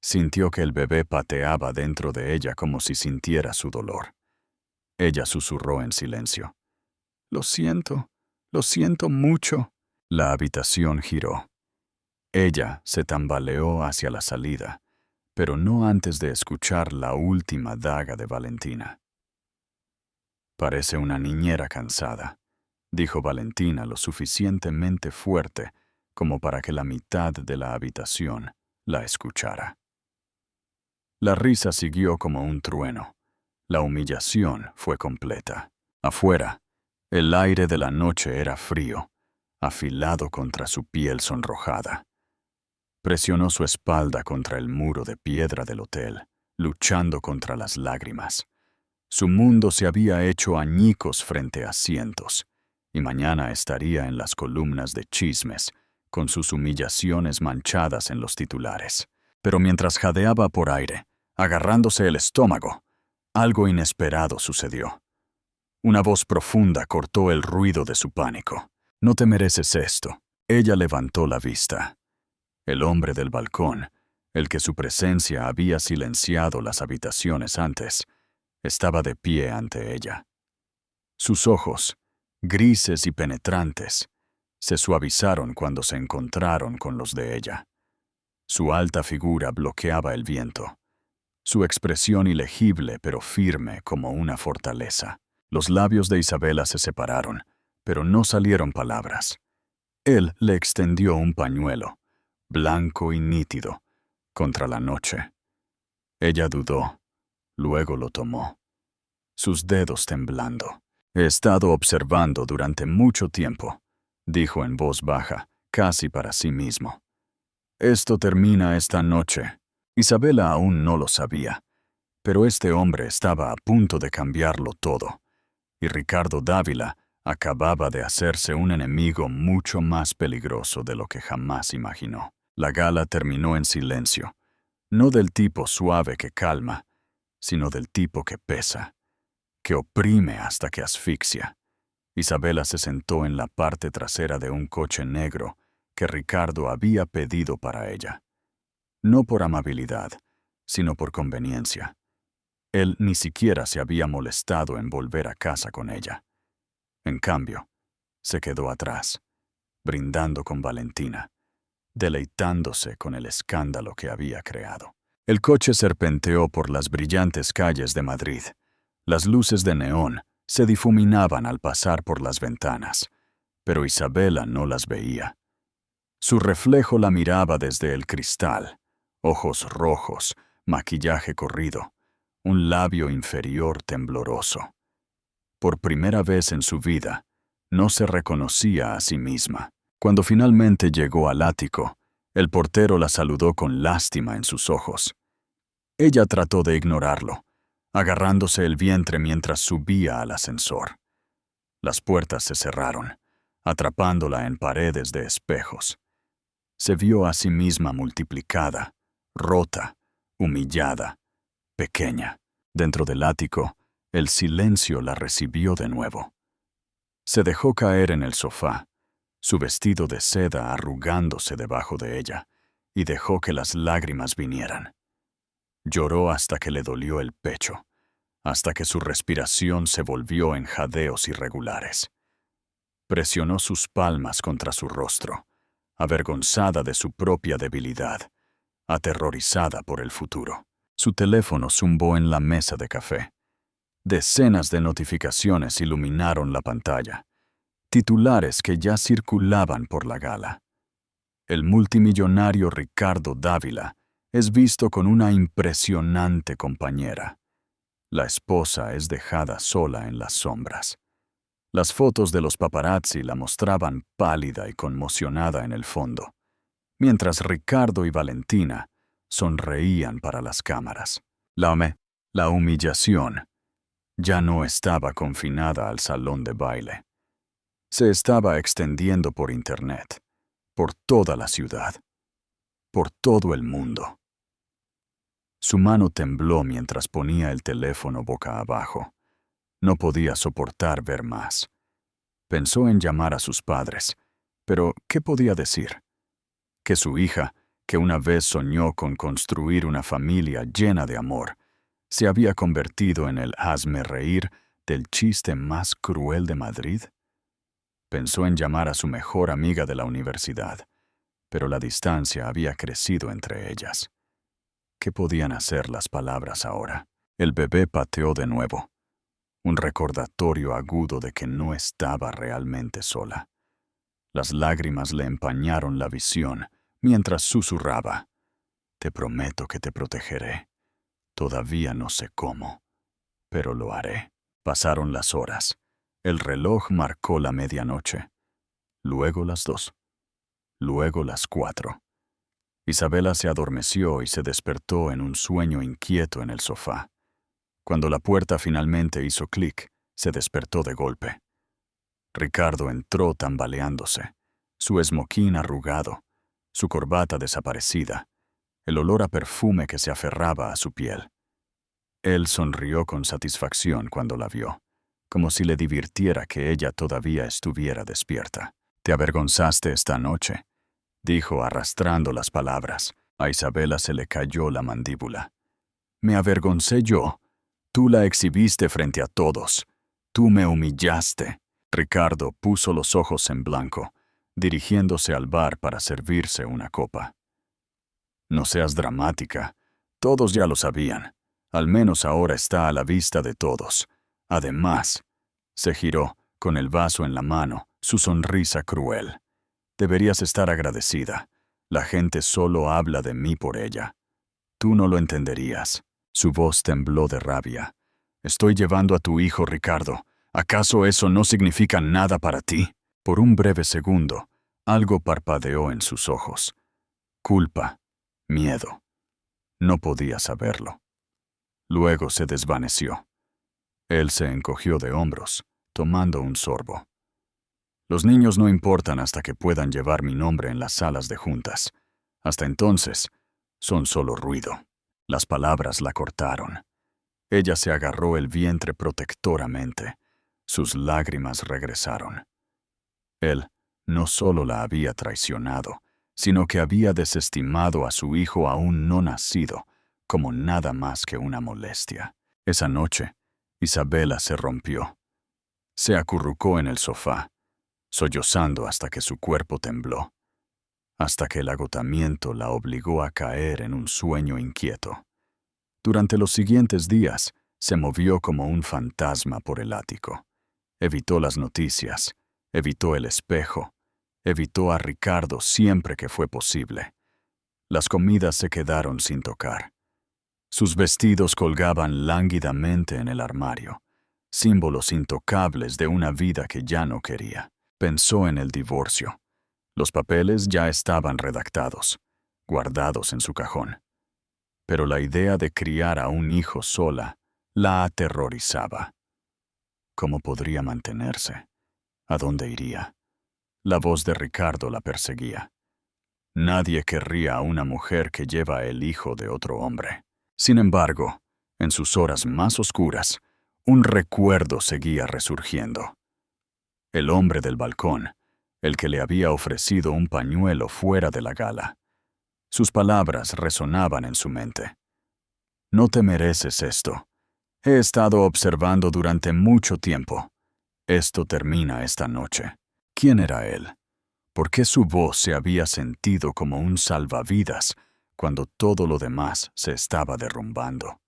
Sintió que el bebé pateaba dentro de ella como si sintiera su dolor. Ella susurró en silencio. Lo siento mucho. La habitación giró. Ella se tambaleó hacia la salida, pero no antes de escuchar la última daga de Valentina. Parece una niñera cansada, dijo Valentina lo suficientemente fuerte como para que la mitad de la habitación la escuchara. La risa siguió como un trueno. La humillación fue completa. Afuera, el aire de la noche era frío, afilado contra su piel sonrojada. Presionó su espalda contra el muro de piedra del hotel, luchando contra las lágrimas. Su mundo se había hecho añicos frente a cientos, y mañana estaría en las columnas de chismes, con sus humillaciones manchadas en los titulares. Pero mientras jadeaba por aire, agarrándose el estómago, algo inesperado sucedió. Una voz profunda cortó el ruido de su pánico. «No te mereces esto». Ella levantó la vista. El hombre del balcón, el que su presencia había silenciado las habitaciones antes, estaba de pie ante ella. Sus ojos, grises y penetrantes, se suavizaron cuando se encontraron con los de ella. Su alta figura bloqueaba el viento, su expresión ilegible pero firme como una fortaleza. Los labios de Isabela se separaron, pero no salieron palabras. Él le extendió un pañuelo, blanco y nítido, contra la noche. Ella dudó, luego lo tomó, sus dedos temblando. «He estado observando durante mucho tiempo», dijo en voz baja, casi para sí mismo. «Esto termina esta noche». Isabela aún no lo sabía, Pero este hombre estaba a punto de cambiarlo todo, y Ricardo Dávila acababa de hacerse un enemigo mucho más peligroso de lo que jamás imaginó. La gala terminó en silencio, no del tipo suave que calma, sino del tipo que pesa, que oprime hasta que asfixia. Isabela se sentó en la parte trasera de un coche negro que Ricardo había pedido para ella. No por amabilidad, sino por conveniencia. Él ni siquiera se había molestado en volver a casa con ella. En cambio, se quedó atrás, brindando con Valentina, deleitándose con el escándalo que había creado. El coche serpenteó por las brillantes calles de Madrid. Las luces de neón se difuminaban al pasar por las ventanas, pero Isabela no las veía. Su reflejo la miraba desde el cristal, ojos rojos, maquillaje corrido, un labio inferior tembloroso. Por primera vez en su vida, no se reconocía a sí misma. Cuando finalmente llegó al ático, el portero la saludó con lástima en sus ojos. Ella trató de ignorarlo, agarrándose el vientre mientras subía al ascensor. Las puertas se cerraron, atrapándola en paredes de espejos. Se vio a sí misma multiplicada, rota, humillada, pequeña. Dentro del ático, el silencio la recibió de nuevo. Se dejó caer en el sofá, su vestido de seda arrugándose debajo de ella, y dejó que las lágrimas vinieran. Lloró hasta que le dolió el pecho, hasta que su respiración se volvió en jadeos irregulares. Presionó sus palmas contra su rostro, avergonzada de su propia debilidad, aterrorizada por el futuro. Su teléfono zumbó en la mesa de café. Decenas de notificaciones iluminaron la pantalla, titulares que ya circulaban por la gala. El multimillonario Ricardo Dávila es visto con una impresionante compañera. La esposa es dejada sola en las sombras. Las fotos de los paparazzi la mostraban pálida y conmocionada en el fondo, mientras Ricardo y Valentina sonreían para las cámaras. La humillación ya no estaba confinada al salón de baile. Se estaba extendiendo por Internet, por toda la ciudad, por todo el mundo. Su mano tembló mientras ponía el teléfono boca abajo. No podía soportar ver más. Pensó en llamar a sus padres, pero ¿qué podía decir? Que su hija, que una vez soñó con construir una familia llena de amor, se había convertido en el hazme reír del chiste más cruel de Madrid. Pensó en llamar a su mejor amiga de la universidad, pero la distancia había crecido entre ellas. ¿Qué podían hacer las palabras ahora? El bebé pateó de nuevo, un recordatorio agudo de que no estaba realmente sola. Las lágrimas le empañaron la visión mientras susurraba: «Te prometo que te protegeré. Todavía no sé cómo, pero lo haré». Pasaron las horas. El reloj marcó la medianoche. Luego las 2. Luego las 4. Isabela se adormeció y se despertó en un sueño inquieto en el sofá. Cuando la puerta finalmente hizo clic, se despertó de golpe. Ricardo entró tambaleándose, su esmoquín arrugado, su corbata desaparecida, el olor a perfume que se aferraba a su piel. Él sonrió con satisfacción cuando la vio, como si le divirtiera que ella todavía estuviera despierta. «Te avergonzaste esta noche», dijo arrastrando las palabras. A Isabela se le cayó la mandíbula. «¿Me avergoncé yo? Tú la exhibiste frente a todos. Tú me humillaste». Ricardo puso los ojos en blanco, dirigiéndose al bar para servirse una copa. «No seas dramática. Todos ya lo sabían. Al menos ahora está a la vista de todos. Además», se giró, con el vaso en la mano, su sonrisa cruel. «Deberías estar agradecida. La gente solo habla de mí por ella. Tú no lo entenderías». Su voz tembló de rabia. «Estoy llevando a tu hijo, Ricardo. ¿Acaso eso no significa nada para ti?» Por un breve segundo, algo parpadeó en sus ojos. Culpa, miedo. No podía saberlo. Luego se desvaneció. Él se encogió de hombros, tomando un sorbo. Los niños no importan hasta que puedan llevar mi nombre en las salas de juntas. Hasta entonces, son solo ruido. Las palabras la cortaron. Ella se agarró el vientre protectoramente. Sus lágrimas regresaron. Él no solo la había traicionado, sino que había desestimado a su hijo aún no nacido como nada más que una molestia. Esa noche, Isabela se rompió. Se acurrucó en el sofá, sollozando hasta que su cuerpo tembló, hasta que el agotamiento la obligó a caer en un sueño inquieto. Durante los siguientes días, se movió como un fantasma por el ático. Evitó las noticias, evitó el espejo, evitó a Ricardo siempre que fue posible. Las comidas se quedaron sin tocar. Sus vestidos colgaban lánguidamente en el armario, símbolos intocables de una vida que ya no quería. Pensó en el divorcio. Los papeles ya estaban redactados, guardados en su cajón. Pero la idea de criar a un hijo sola la aterrorizaba. ¿Cómo podría mantenerse? ¿A dónde iría? La voz de Ricardo la perseguía. Nadie querría a una mujer que lleva el hijo de otro hombre. Sin embargo, en sus horas más oscuras, un recuerdo seguía resurgiendo. El hombre del balcón, el que le había ofrecido un pañuelo fuera de la gala. Sus palabras resonaban en su mente. No te mereces esto. He estado observando durante mucho tiempo. Esto termina esta noche. ¿Quién era él? ¿Por qué su voz se había sentido como un salvavidas cuando todo lo demás se estaba derrumbando?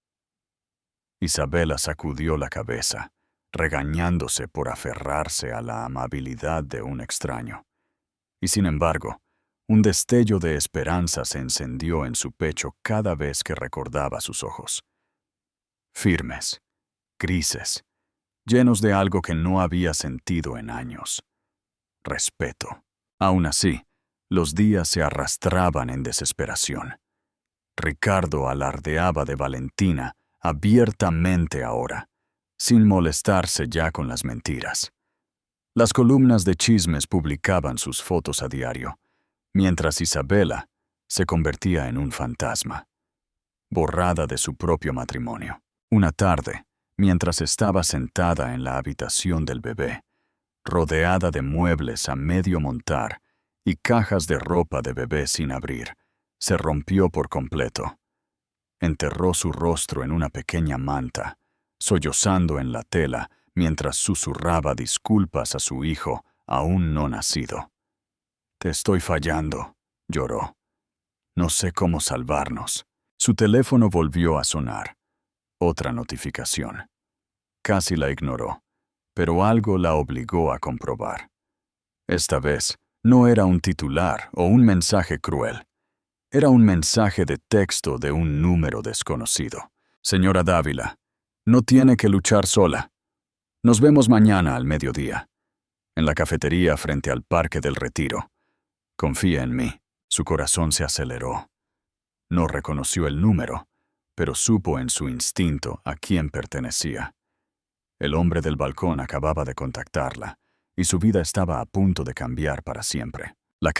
Isabela sacudió la cabeza, regañándose por aferrarse a la amabilidad de un extraño. Y sin embargo, un destello de esperanza se encendió en su pecho cada vez que recordaba sus ojos. Firmes, grises, llenos de algo que no había sentido en años. Respeto. Aún así, los días se arrastraban en desesperación. Ricardo alardeaba de Valentina abiertamente ahora, sin molestarse ya con las mentiras. Las columnas de chismes publicaban sus fotos a diario, mientras Isabela se convertía en un fantasma, borrada de su propio matrimonio. Una tarde, mientras estaba sentada en la habitación del bebé, rodeada de muebles a medio montar y cajas de ropa de bebé sin abrir, se rompió por completo. Enterró su rostro en una pequeña manta, sollozando en la tela mientras susurraba disculpas a su hijo aún no nacido. «Te estoy fallando», lloró. «No sé cómo salvarnos». Su teléfono volvió a sonar. Otra notificación. Casi la ignoró, pero algo la obligó a comprobar. Esta vez, no era un titular o un mensaje cruel. Era un mensaje de texto de un número desconocido. «Señora Dávila, no tiene que luchar sola. Nos vemos mañana al mediodía, en la cafetería frente al Parque del Retiro. Confía en mí». Su corazón se aceleró. No reconoció el número, pero supo en su instinto a quién pertenecía. El hombre del balcón acababa de contactarla, y su vida estaba a punto de cambiar para siempre. La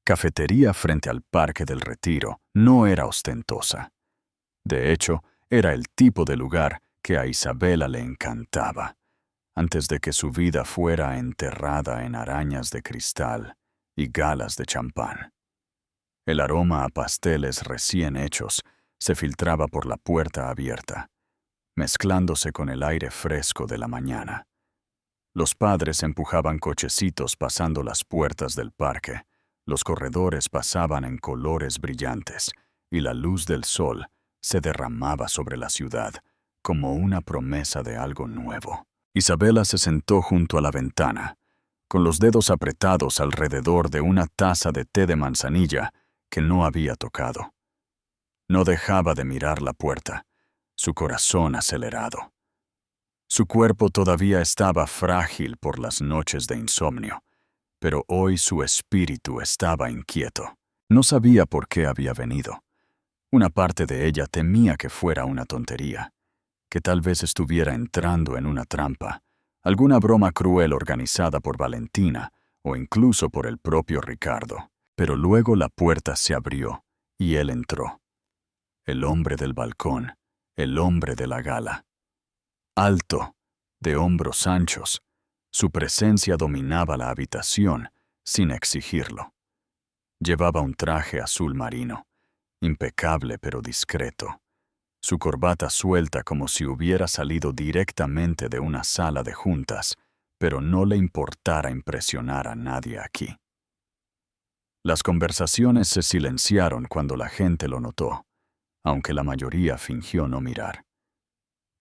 cafetería frente al Parque del Retiro no era ostentosa. De hecho, era el tipo de lugar que a Isabela le encantaba, antes de que su vida fuera enterrada en arañas de cristal y galas de champán. El aroma a pasteles recién hechos se filtraba por la puerta abierta, mezclándose con el aire fresco de la mañana. Los padres empujaban cochecitos pasando las puertas del parque, los corredores pasaban en colores brillantes, y la luz del sol se derramaba sobre la ciudad como una promesa de algo nuevo. Isabela se sentó junto a la ventana, con los dedos apretados alrededor de una taza de té de manzanilla que no había tocado. No dejaba de mirar la puerta, su corazón acelerado. Su cuerpo todavía estaba frágil por las noches de insomnio, pero hoy su espíritu estaba inquieto. No sabía por qué había venido. Una parte de ella temía que fuera una tontería. que tal vez estuviera entrando en una trampa, alguna broma cruel organizada por Valentina o incluso por el propio Ricardo. Pero luego la puerta se abrió y él entró. El hombre del balcón, el hombre de la gala. Alto, de hombros anchos, su presencia dominaba la habitación sin exigirlo. Llevaba un traje azul marino, impecable pero discreto. Su corbata suelta como si hubiera salido directamente de una sala de juntas, pero no le importara impresionar a nadie aquí. Las conversaciones se silenciaron cuando la gente lo notó, aunque la mayoría fingió no mirar.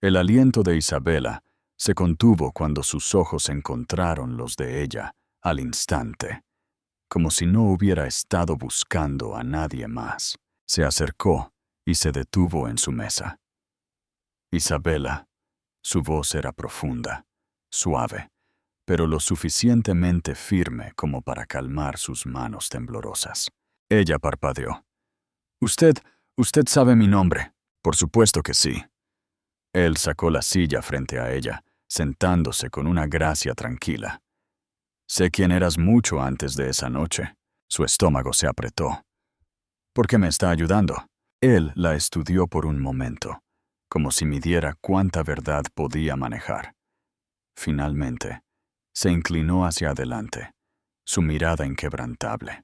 El aliento de Isabela se contuvo cuando sus ojos encontraron los de ella al instante, como si no hubiera estado buscando a nadie más. Se acercó y se detuvo en su mesa. Isabela, su voz era profunda, suave, pero lo suficientemente firme como para calmar sus manos temblorosas. Ella parpadeó. Usted sabe mi nombre. Por supuesto que sí. Él sacó la silla frente a ella, sentándose con una gracia tranquila. Sé quién eras mucho antes de esa noche. Su estómago se apretó. ¿Por qué me está ayudando? Él la estudió por un momento, como si midiera cuánta verdad podía manejar. Finalmente, se inclinó hacia adelante, su mirada inquebrantable.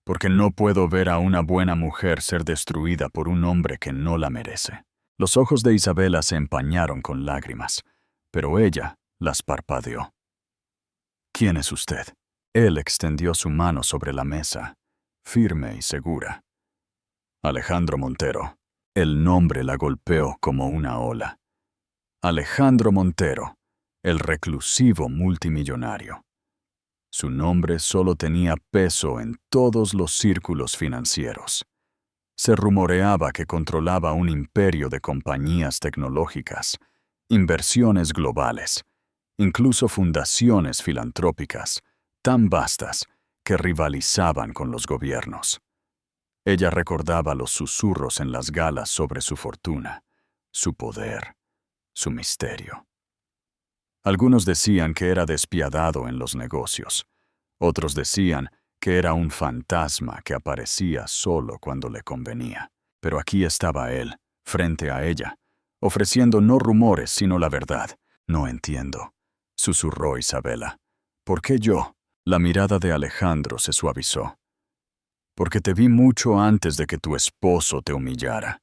Porque no puedo ver a una buena mujer ser destruida por un hombre que no la merece. Los ojos de Isabela se empañaron con lágrimas, pero ella las parpadeó. ¿Quién es usted? Él extendió su mano sobre la mesa, firme y segura. Alejandro Montero. El nombre la golpeó como una ola. Alejandro Montero, el reclusivo multimillonario. Su nombre solo tenía peso en todos los círculos financieros. Se rumoreaba que controlaba un imperio de compañías tecnológicas, inversiones globales, incluso fundaciones filantrópicas, tan vastas que rivalizaban con los gobiernos. Ella recordaba los susurros en las galas sobre su fortuna, su poder, su misterio. Algunos decían que era despiadado en los negocios. Otros decían que era un fantasma que aparecía solo cuando le convenía. Pero aquí estaba él, frente a ella, ofreciendo no rumores sino la verdad. No entiendo, susurró Isabela. ¿Por qué yo? La mirada de Alejandro se suavizó. Porque te vi mucho antes de que tu esposo te humillara.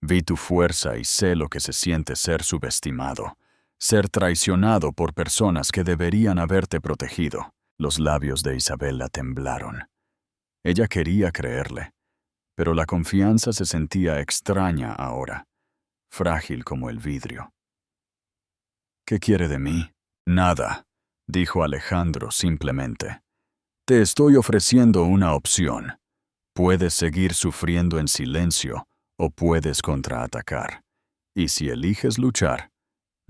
Vi tu fuerza y sé lo que se siente ser subestimado, ser traicionado por personas que deberían haberte protegido. Los labios de Isabela temblaron. Ella quería creerle, pero la confianza se sentía extraña ahora, frágil como el vidrio. ¿Qué quiere de mí? Nada, dijo Alejandro simplemente. Te estoy ofreciendo una opción. Puedes seguir sufriendo en silencio o puedes contraatacar. Y si eliges luchar,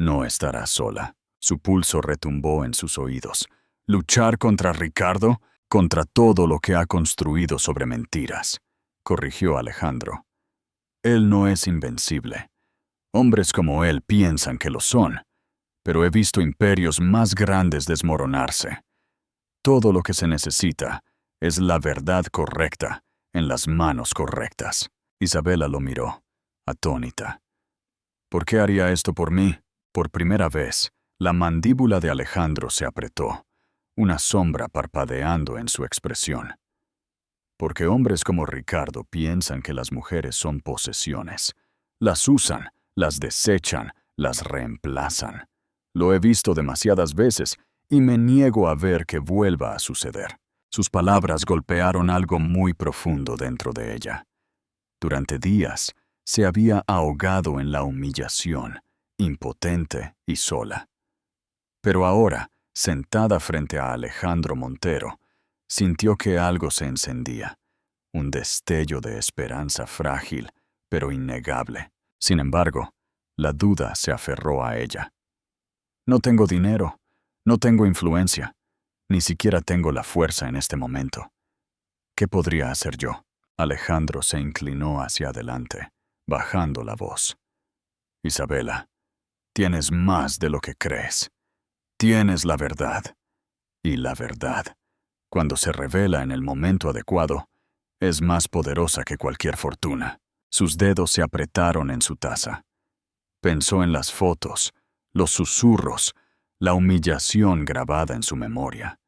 no estarás sola. Su pulso retumbó en sus oídos. Luchar contra Ricardo, contra todo lo que ha construido sobre mentiras, corrigió Alejandro. Él no es invencible. Hombres como él piensan que lo son, pero he visto imperios más grandes desmoronarse. Todo lo que se necesita es la verdad correcta en las manos correctas. Isabela lo miró, atónita. ¿Por qué haría esto por mí? Por primera vez, la mandíbula de Alejandro se apretó, una sombra parpadeando en su expresión. Porque hombres como Ricardo piensan que las mujeres son posesiones. Las usan, las desechan, las reemplazan. Lo he visto demasiadas veces y me niego a ver que vuelva a suceder. Sus palabras golpearon algo muy profundo dentro de ella. Durante días se había ahogado en la humillación, impotente y sola. Pero ahora, sentada frente a Alejandro Montero, sintió que algo se encendía, un destello de esperanza frágil, pero innegable. Sin embargo, la duda se aferró a ella. No tengo dinero, no tengo influencia, ni siquiera tengo la fuerza en este momento. ¿Qué podría hacer yo? Alejandro se inclinó hacia adelante, bajando la voz. Isabela, tienes más de lo que crees. Tienes la verdad. Y la verdad, cuando se revela en el momento adecuado, es más poderosa que cualquier fortuna. Sus dedos se apretaron en su taza. Pensó en las fotos, los susurros, la humillación grabada en su memoria.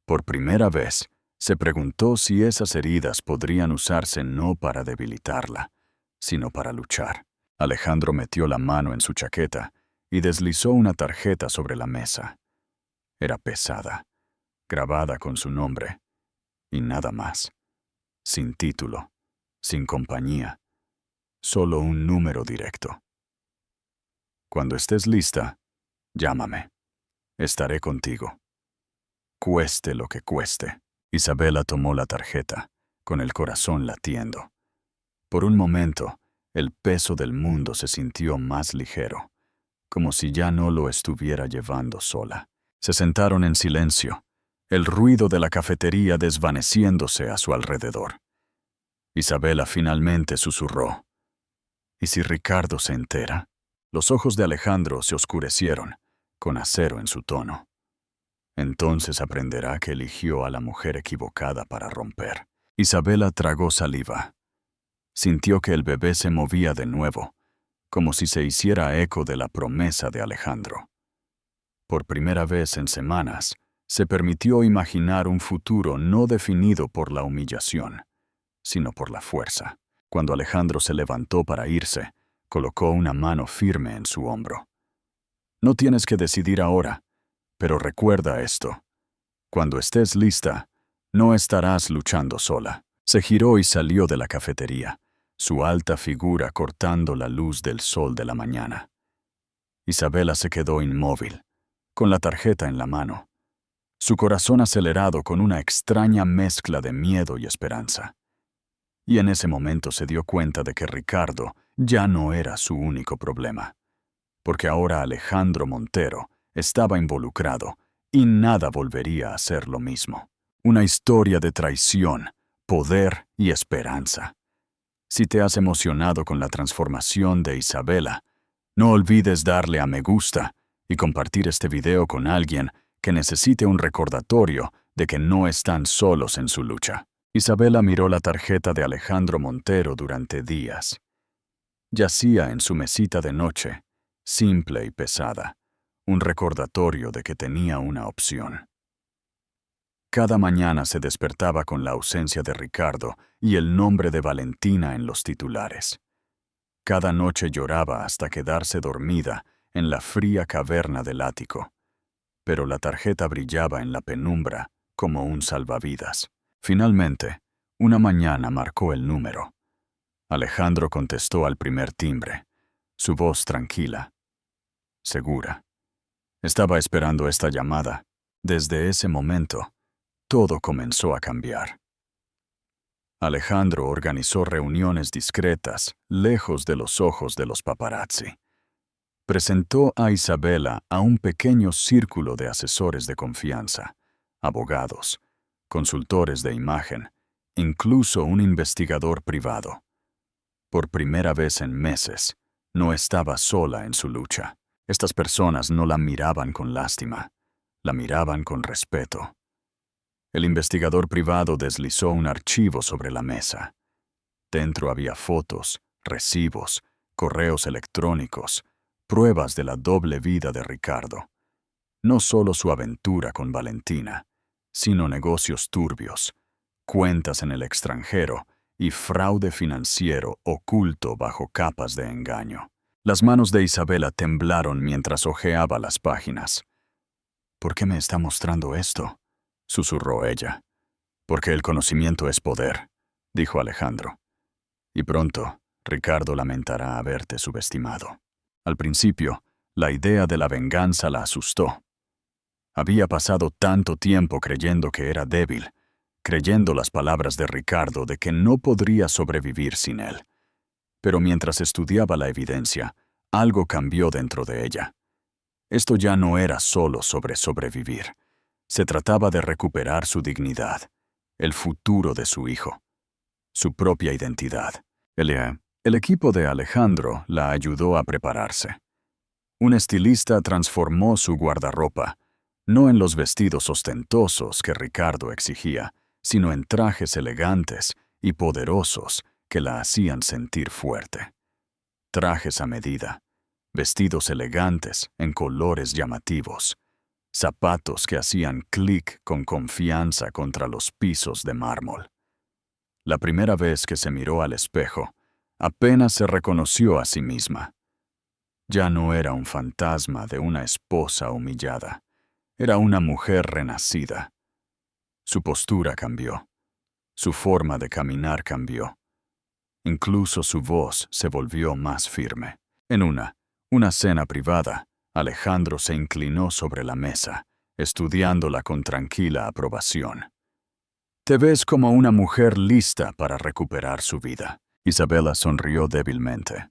Por primera vez, se preguntó si esas heridas podrían usarse no para debilitarla, sino para luchar. Alejandro metió la mano en su chaqueta y deslizó una tarjeta sobre la mesa. Era pesada, grabada con su nombre, y nada más. Sin título, sin compañía, solo un número directo. Cuando estés lista, llámame. Estaré contigo. Cueste lo que cueste. Isabela tomó la tarjeta, con el corazón latiendo. Por un momento, el peso del mundo se sintió más ligero, como si ya no lo estuviera llevando sola. Se sentaron en silencio, el ruido de la cafetería desvaneciéndose a su alrededor. Isabela finalmente susurró: ¿y si Ricardo se entera? Los ojos de Alejandro se oscurecieron, con acero en su tono. Entonces aprenderá que eligió a la mujer equivocada para romper. Isabela tragó saliva. Sintió que el bebé se movía de nuevo, como si se hiciera eco de la promesa de Alejandro. Por primera vez en semanas, se permitió imaginar un futuro no definido por la humillación, sino por la fuerza. Cuando Alejandro se levantó para irse, colocó una mano firme en su hombro. No tienes que decidir ahora, pero recuerda esto. Cuando estés lista, no estarás luchando sola. Se giró y salió de la cafetería, su alta figura cortando la luz del sol de la mañana. Isabela se quedó inmóvil, con la tarjeta en la mano, su corazón acelerado con una extraña mezcla de miedo y esperanza. Y en ese momento se dio cuenta de que Ricardo ya no era su único problema, porque ahora Alejandro Montero estaba involucrado y nada volvería a ser lo mismo. Una historia de traición, poder y esperanza. Si te has emocionado con la transformación de Isabela, no olvides darle a me gusta y compartir este video con alguien que necesite un recordatorio de que no están solos en su lucha. Isabela miró la tarjeta de Alejandro Montero durante días. Yacía en su mesita de noche, simple y pesada, un recordatorio de que tenía una opción. Cada mañana se despertaba con la ausencia de Ricardo y el nombre de Valentina en los titulares. Cada noche lloraba hasta quedarse dormida en la fría caverna del ático, pero la tarjeta brillaba en la penumbra como un salvavidas. Finalmente, una mañana marcó el número. Alejandro contestó al primer timbre, su voz tranquila, segura. Estaba esperando esta llamada. Desde ese momento, todo comenzó a cambiar. Alejandro organizó reuniones discretas, lejos de los ojos de los paparazzi. Presentó a Isabela a un pequeño círculo de asesores de confianza, abogados, consultores de imagen, incluso un investigador privado. Por primera vez en meses, no estaba sola en su lucha. Estas personas no la miraban con lástima, la miraban con respeto. El investigador privado deslizó un archivo sobre la mesa. Dentro había fotos, recibos, correos electrónicos, pruebas de la doble vida de Ricardo. No solo su aventura con Valentina, sino negocios turbios, cuentas en el extranjero y fraude financiero oculto bajo capas de engaño. Las manos de Isabela temblaron mientras hojeaba las páginas. ¿Por qué me está mostrando esto?, susurró ella. Porque el conocimiento es poder, dijo Alejandro. Y pronto, Ricardo lamentará haberte subestimado. Al principio, la idea de la venganza la asustó. Había pasado tanto tiempo creyendo que era débil, creyendo las palabras de Ricardo de que no podría sobrevivir sin él. Pero mientras estudiaba la evidencia, algo cambió dentro de ella. Esto ya no era solo sobre sobrevivir. Se trataba de recuperar su dignidad, el futuro de su hijo, su propia identidad. Elia, El equipo de Alejandro la ayudó a prepararse. Un estilista transformó su guardarropa, no en los vestidos ostentosos que Ricardo exigía, sino en trajes elegantes y poderosos que la hacían sentir fuerte. Trajes a medida, vestidos elegantes en colores llamativos, zapatos que hacían clic con confianza contra los pisos de mármol. La primera vez que se miró al espejo, apenas se reconoció a sí misma. Ya no era un fantasma de una esposa humillada, era una mujer renacida. Su postura cambió, su forma de caminar cambió. Incluso su voz se volvió más firme. En una cena privada, Alejandro se inclinó sobre la mesa, estudiándola con tranquila aprobación. «Te ves como una mujer lista para recuperar su vida». Isabela sonrió débilmente.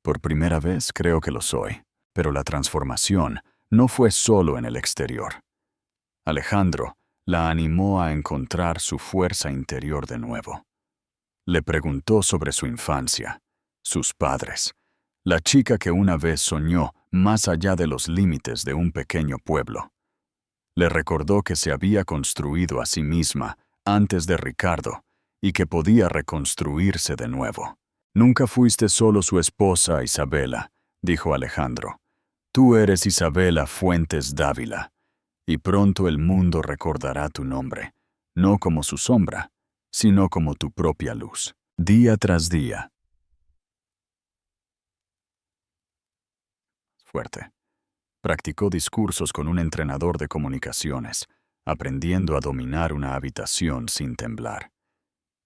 «Por primera vez creo que lo soy, pero la transformación no fue solo en el exterior». Alejandro la animó a encontrar su fuerza interior de nuevo. Le preguntó sobre su infancia, sus padres, la chica que una vez soñó más allá de los límites de un pequeño pueblo. Le recordó que se había construido a sí misma antes de Ricardo y que podía reconstruirse de nuevo. «Nunca fuiste solo su esposa, Isabela», dijo Alejandro. «Tú eres Isabela Fuentes Dávila, y pronto el mundo recordará tu nombre, no como su sombra, sino como tu propia luz, día tras día». Fuerte. Practicó discursos con un entrenador de comunicaciones, aprendiendo a dominar una habitación sin temblar.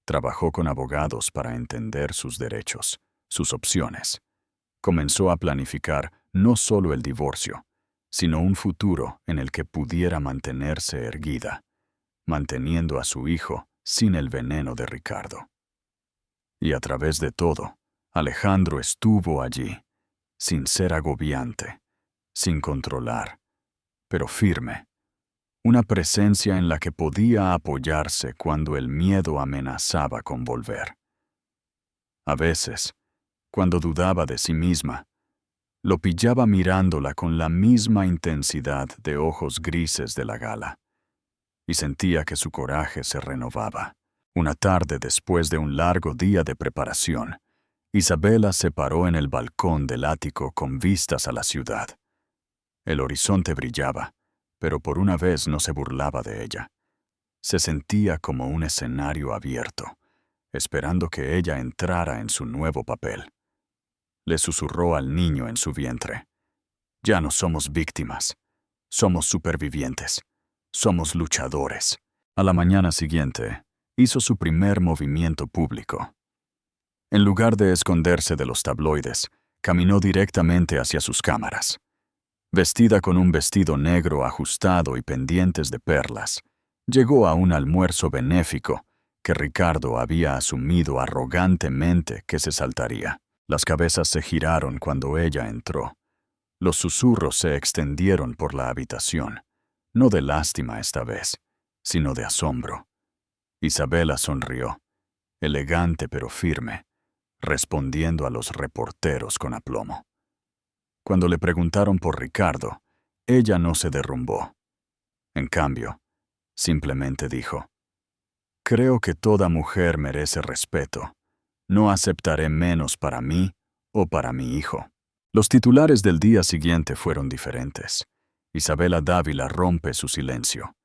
Trabajó con abogados para entender sus derechos, sus opciones. Comenzó a planificar no solo el divorcio, sino un futuro en el que pudiera mantenerse erguida, manteniendo a su hijo sin el veneno de Ricardo. Y a través de todo, Alejandro estuvo allí, sin ser agobiante, sin controlar, pero firme. Una presencia en la que podía apoyarse cuando el miedo amenazaba con volver. A veces, cuando dudaba de sí misma, lo pillaba mirándola con la misma intensidad de ojos grises de la gala, y sentía que su coraje se renovaba. Una tarde después de un largo día de preparación, Isabela se paró en el balcón del ático con vistas a la ciudad. El horizonte brillaba, pero por una vez no se burlaba de ella. Se sentía como un escenario abierto, esperando que ella entrara en su nuevo papel. Le susurró al niño en su vientre. «Ya no somos víctimas, somos supervivientes, somos luchadores». A la mañana siguiente, hizo su primer movimiento público. En lugar de esconderse de los tabloides, caminó directamente hacia sus cámaras. Vestida con un vestido negro ajustado y pendientes de perlas, llegó a un almuerzo benéfico que Ricardo había asumido arrogantemente que se saltaría. Las cabezas se giraron cuando ella entró. Los susurros se extendieron por la habitación, no de lástima esta vez, sino de asombro. Isabela sonrió, elegante pero firme, respondiendo a los reporteros con aplomo. Cuando le preguntaron por Ricardo, ella no se derrumbó. En cambio, simplemente dijo: «Creo que toda mujer merece respeto. No aceptaré menos para mí o para mi hijo». Los titulares del día siguiente fueron diferentes. Isabela Dávila rompe su silencio.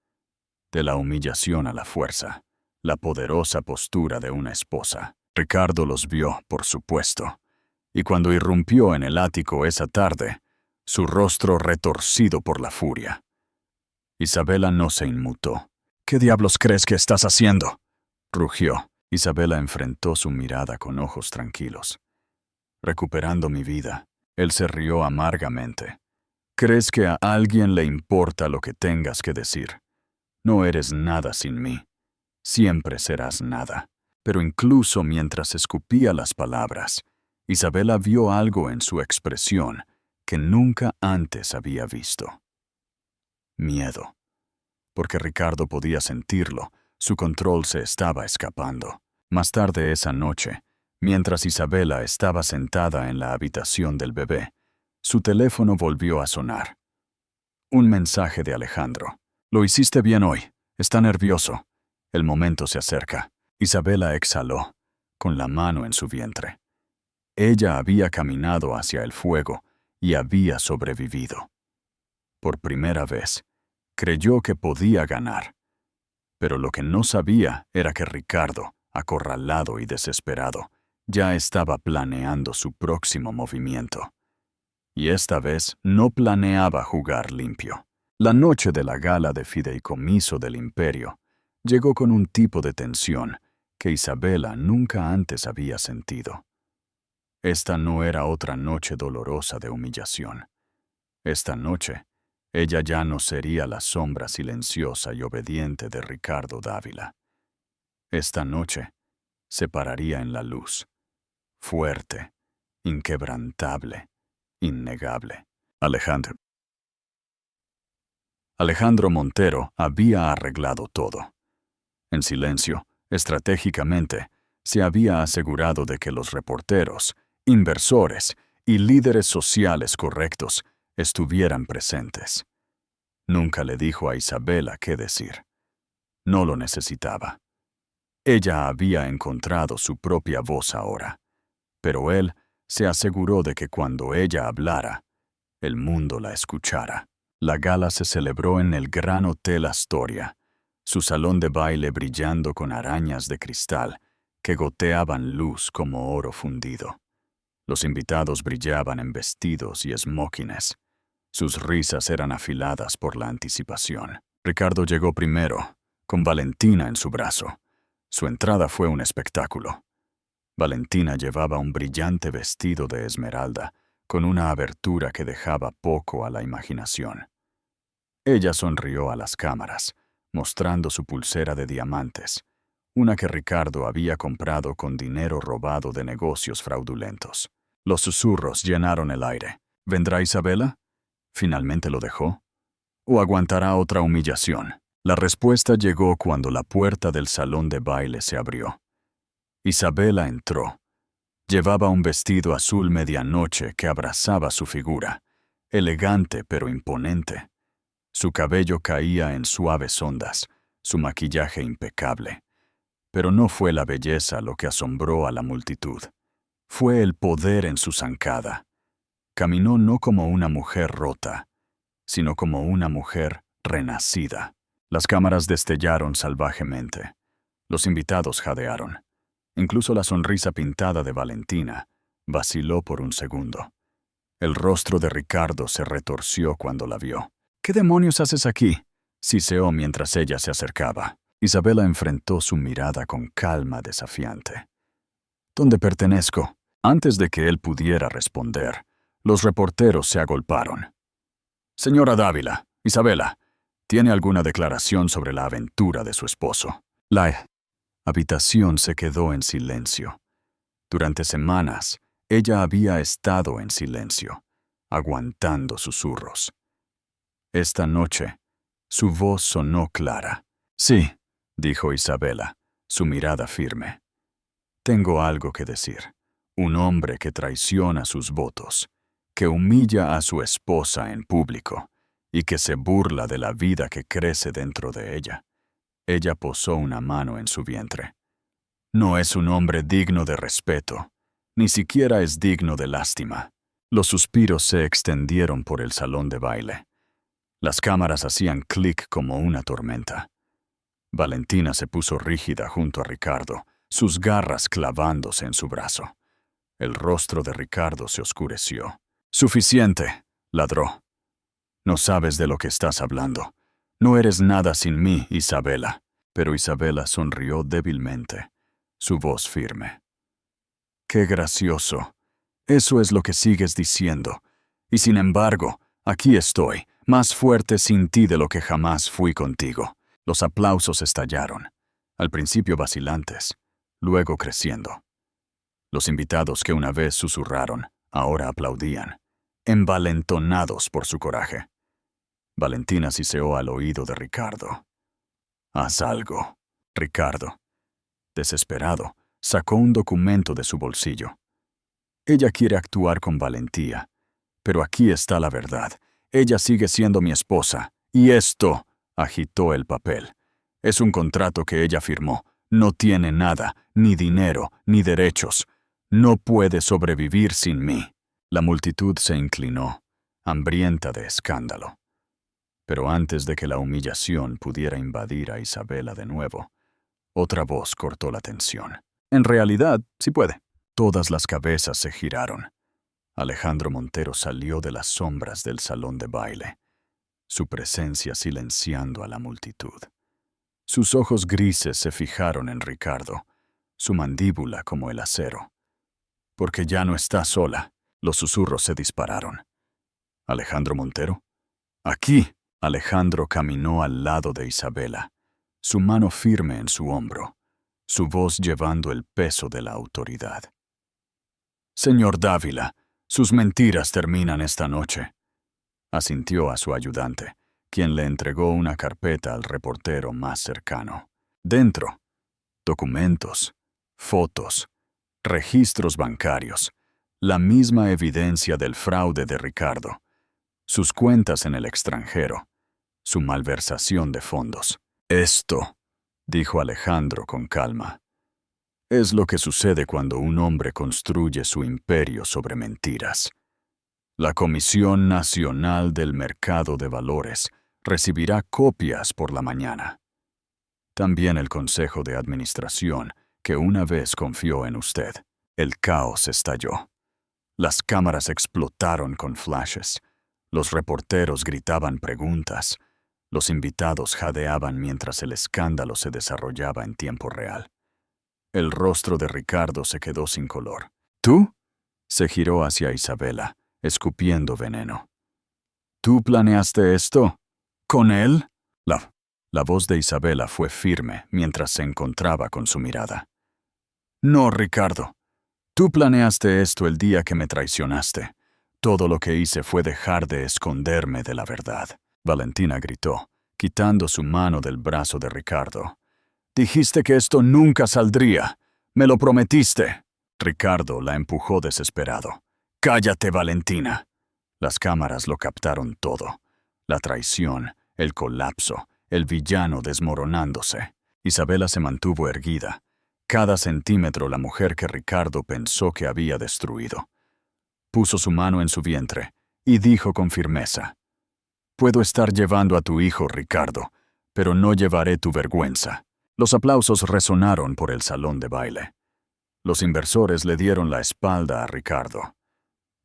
De la humillación a la fuerza, la poderosa postura de una esposa. Ricardo los vio, por supuesto, y cuando irrumpió en el ático esa tarde, su rostro retorcido por la furia. Isabela no se inmutó. «¿Qué diablos crees que estás haciendo?», rugió. Isabela enfrentó su mirada con ojos tranquilos. «Recuperando mi vida». Él se rió amargamente. «¿Crees que a alguien le importa lo que tengas que decir? No eres nada sin mí. Siempre serás nada». Pero incluso mientras escupía las palabras, Isabela vio algo en su expresión que nunca antes había visto. Miedo. Porque Ricardo podía sentirlo, su control se estaba escapando. Más tarde esa noche, Mientras Isabela estaba sentada en la habitación del bebé, su teléfono volvió a sonar. Un mensaje de Alejandro. Lo hiciste bien hoy. Está nervioso. El momento se acerca. Isabela exhaló, con la mano en su vientre. Ella había caminado hacia el fuego y había sobrevivido. Por primera vez, creyó que podía ganar. Pero lo que no sabía era que Ricardo, acorralado y desesperado, ya estaba planeando su próximo movimiento. Y esta vez no planeaba jugar limpio. La noche de la gala de fideicomiso del imperio llegó con un tipo de tensión que Isabela nunca antes había sentido. Esta no era otra noche dolorosa de humillación. Esta noche, ella ya no sería la sombra silenciosa y obediente de Ricardo Dávila. Esta noche, se pararía en la luz, fuerte, inquebrantable, innegable. Alejandro Montero había arreglado todo. En silencio, estratégicamente, se había asegurado de que los reporteros, inversores y líderes sociales correctos estuvieran presentes. Nunca le dijo a Isabela qué decir. No lo necesitaba. Ella había encontrado su propia voz ahora, pero él se aseguró de que cuando ella hablara, el mundo la escuchara. La gala se celebró en el Gran Hotel Astoria, su salón de baile brillando con arañas de cristal que goteaban luz como oro fundido. Los invitados brillaban en vestidos y esmóquines. Sus risas eran afiladas por la anticipación. Ricardo llegó primero, con Valentina en su brazo. Su entrada fue un espectáculo. Valentina llevaba un brillante vestido de esmeralda, con una abertura que dejaba poco a la imaginación. Ella sonrió a las cámaras, mostrando su pulsera de diamantes, una que Ricardo había comprado con dinero robado de negocios fraudulentos. Los susurros llenaron el aire. ¿Vendrá Isabela? ¿Finalmente lo dejó? ¿O aguantará otra humillación? La respuesta llegó cuando la puerta del salón de baile se abrió. Isabela entró. Llevaba un vestido azul medianoche que abrazaba su figura, elegante pero imponente. Su cabello caía en suaves ondas, su maquillaje impecable. Pero no fue la belleza lo que asombró a la multitud. Fue el poder en su zancada. Caminó no como una mujer rota, sino como una mujer renacida. Las cámaras destellaron salvajemente. Los invitados jadearon. Incluso la sonrisa pintada de Valentina vaciló por un segundo. El rostro de Ricardo se retorció cuando la vio. ¿Qué demonios haces aquí?, siseó mientras ella se acercaba. Isabela enfrentó su mirada con calma desafiante. ¿Dónde pertenezco? Antes de que él pudiera responder, los reporteros se agolparon. Señora Dávila, Isabela, ¿tiene alguna declaración sobre la aventura de su esposo? La habitación se quedó en silencio. Durante semanas, ella había estado en silencio, aguantando susurros. Esta noche, su voz sonó clara. Sí, dijo Isabela, su mirada firme. Tengo algo que decir. Un hombre que traiciona sus votos, que humilla a su esposa en público y que se burla de la vida que crece dentro de ella. Ella posó una mano en su vientre. No es un hombre digno de respeto, ni siquiera es digno de lástima. Los suspiros se extendieron por el salón de baile. Las cámaras hacían clic como una tormenta. Valentina se puso rígida junto a Ricardo, sus garras clavándose en su brazo. El rostro de Ricardo se oscureció. «Suficiente», ladró. «No sabes de lo que estás hablando. No eres nada sin mí, Isabela». Pero Isabela sonrió débilmente, su voz firme. «Qué gracioso. Eso es lo que sigues diciendo. Y sin embargo, aquí estoy, más fuerte sin ti de lo que jamás fui contigo». Los aplausos estallaron, al principio vacilantes, luego creciendo. Los invitados que una vez susurraron, ahora aplaudían, envalentonados por su coraje. Valentina siseó al oído de Ricardo. «Haz algo». Ricardo, desesperado, Sacó un documento de su bolsillo. Ella quiere actuar con valentía, pero aquí está la verdad. Ella sigue siendo mi esposa, y esto, agitó el papel. Es un contrato que ella firmó. No tiene nada, ni dinero, ni derechos. No puede sobrevivir sin mí. La multitud se inclinó, hambrienta de escándalo. Pero antes de que la humillación pudiera invadir a Isabela de nuevo, otra voz cortó la tensión. En realidad, sí puede. Todas las cabezas se giraron. Alejandro Montero salió de las sombras del salón de baile, su presencia silenciando a la multitud. Sus ojos grises se fijaron en Ricardo, su mandíbula como el acero. Porque ya no está sola. Los susurros se dispararon. ¿Alejandro Montero? ¡Aquí! Alejandro caminó al lado de Isabela, su mano firme en su hombro, su voz llevando el peso de la autoridad. Señor Dávila, sus mentiras terminan esta noche. Asintió a su ayudante, quien le entregó una carpeta al reportero más cercano. Dentro, documentos, fotos, registros bancarios, la misma evidencia del fraude de Ricardo, sus cuentas en el extranjero, su malversación de fondos. Esto, dijo Alejandro con calma, es lo que sucede cuando un hombre construye su imperio sobre mentiras. La Comisión Nacional del Mercado de Valores recibirá copias por la mañana. También el Consejo de Administración, que una vez confió en usted. El caos estalló. Las cámaras explotaron con flashes. Los reporteros gritaban preguntas. Los invitados jadeaban mientras el escándalo se desarrollaba en tiempo real. El rostro de Ricardo se quedó sin color. ¿Tú? Se giró hacia Isabela, escupiendo veneno. ¿Tú planeaste esto? ¿Con él? La voz de Isabela fue firme mientras se encontraba con su mirada. No, Ricardo. Tú planeaste esto el día que me traicionaste. Todo lo que hice fue dejar de esconderme de la verdad. Valentina gritó, quitando su mano del brazo de Ricardo. Dijiste que esto nunca saldría. Me lo prometiste. Ricardo la empujó desesperado. Cállate, Valentina. Las cámaras lo captaron todo. La traición, el colapso, el villano desmoronándose. Isabela se mantuvo erguida. Cada centímetro la mujer que Ricardo pensó que había destruido. Puso su mano en su vientre y dijo con firmeza: Puedo estar llevando a tu hijo, Ricardo, pero no llevaré tu vergüenza. Los aplausos resonaron por el salón de baile. Los inversores le dieron la espalda a Ricardo.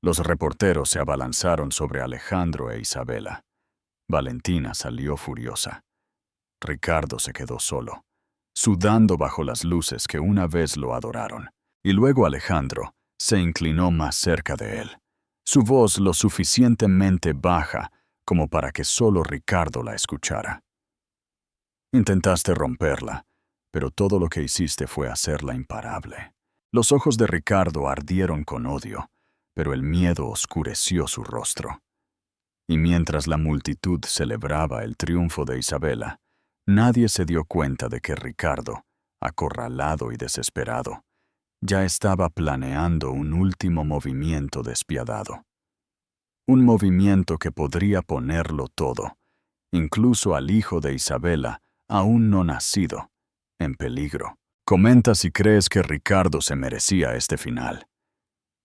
Los reporteros se abalanzaron sobre Alejandro e Isabela. Valentina salió furiosa. Ricardo se quedó solo, sudando bajo las luces que una vez lo adoraron. Y luego Alejandro se inclinó más cerca de él, su voz lo suficientemente baja como para que solo Ricardo la escuchara. Intentaste romperla, pero todo lo que hiciste fue hacerla imparable. Los ojos de Ricardo ardieron con odio, pero el miedo oscureció su rostro. Y mientras la multitud celebraba el triunfo de Isabela, nadie se dio cuenta de que Ricardo, acorralado y desesperado, ya estaba planeando un último movimiento despiadado. Un movimiento que podría ponerlo todo, incluso al hijo de Isabela, aún no nacido, en peligro. Comenta si crees que Ricardo se merecía este final.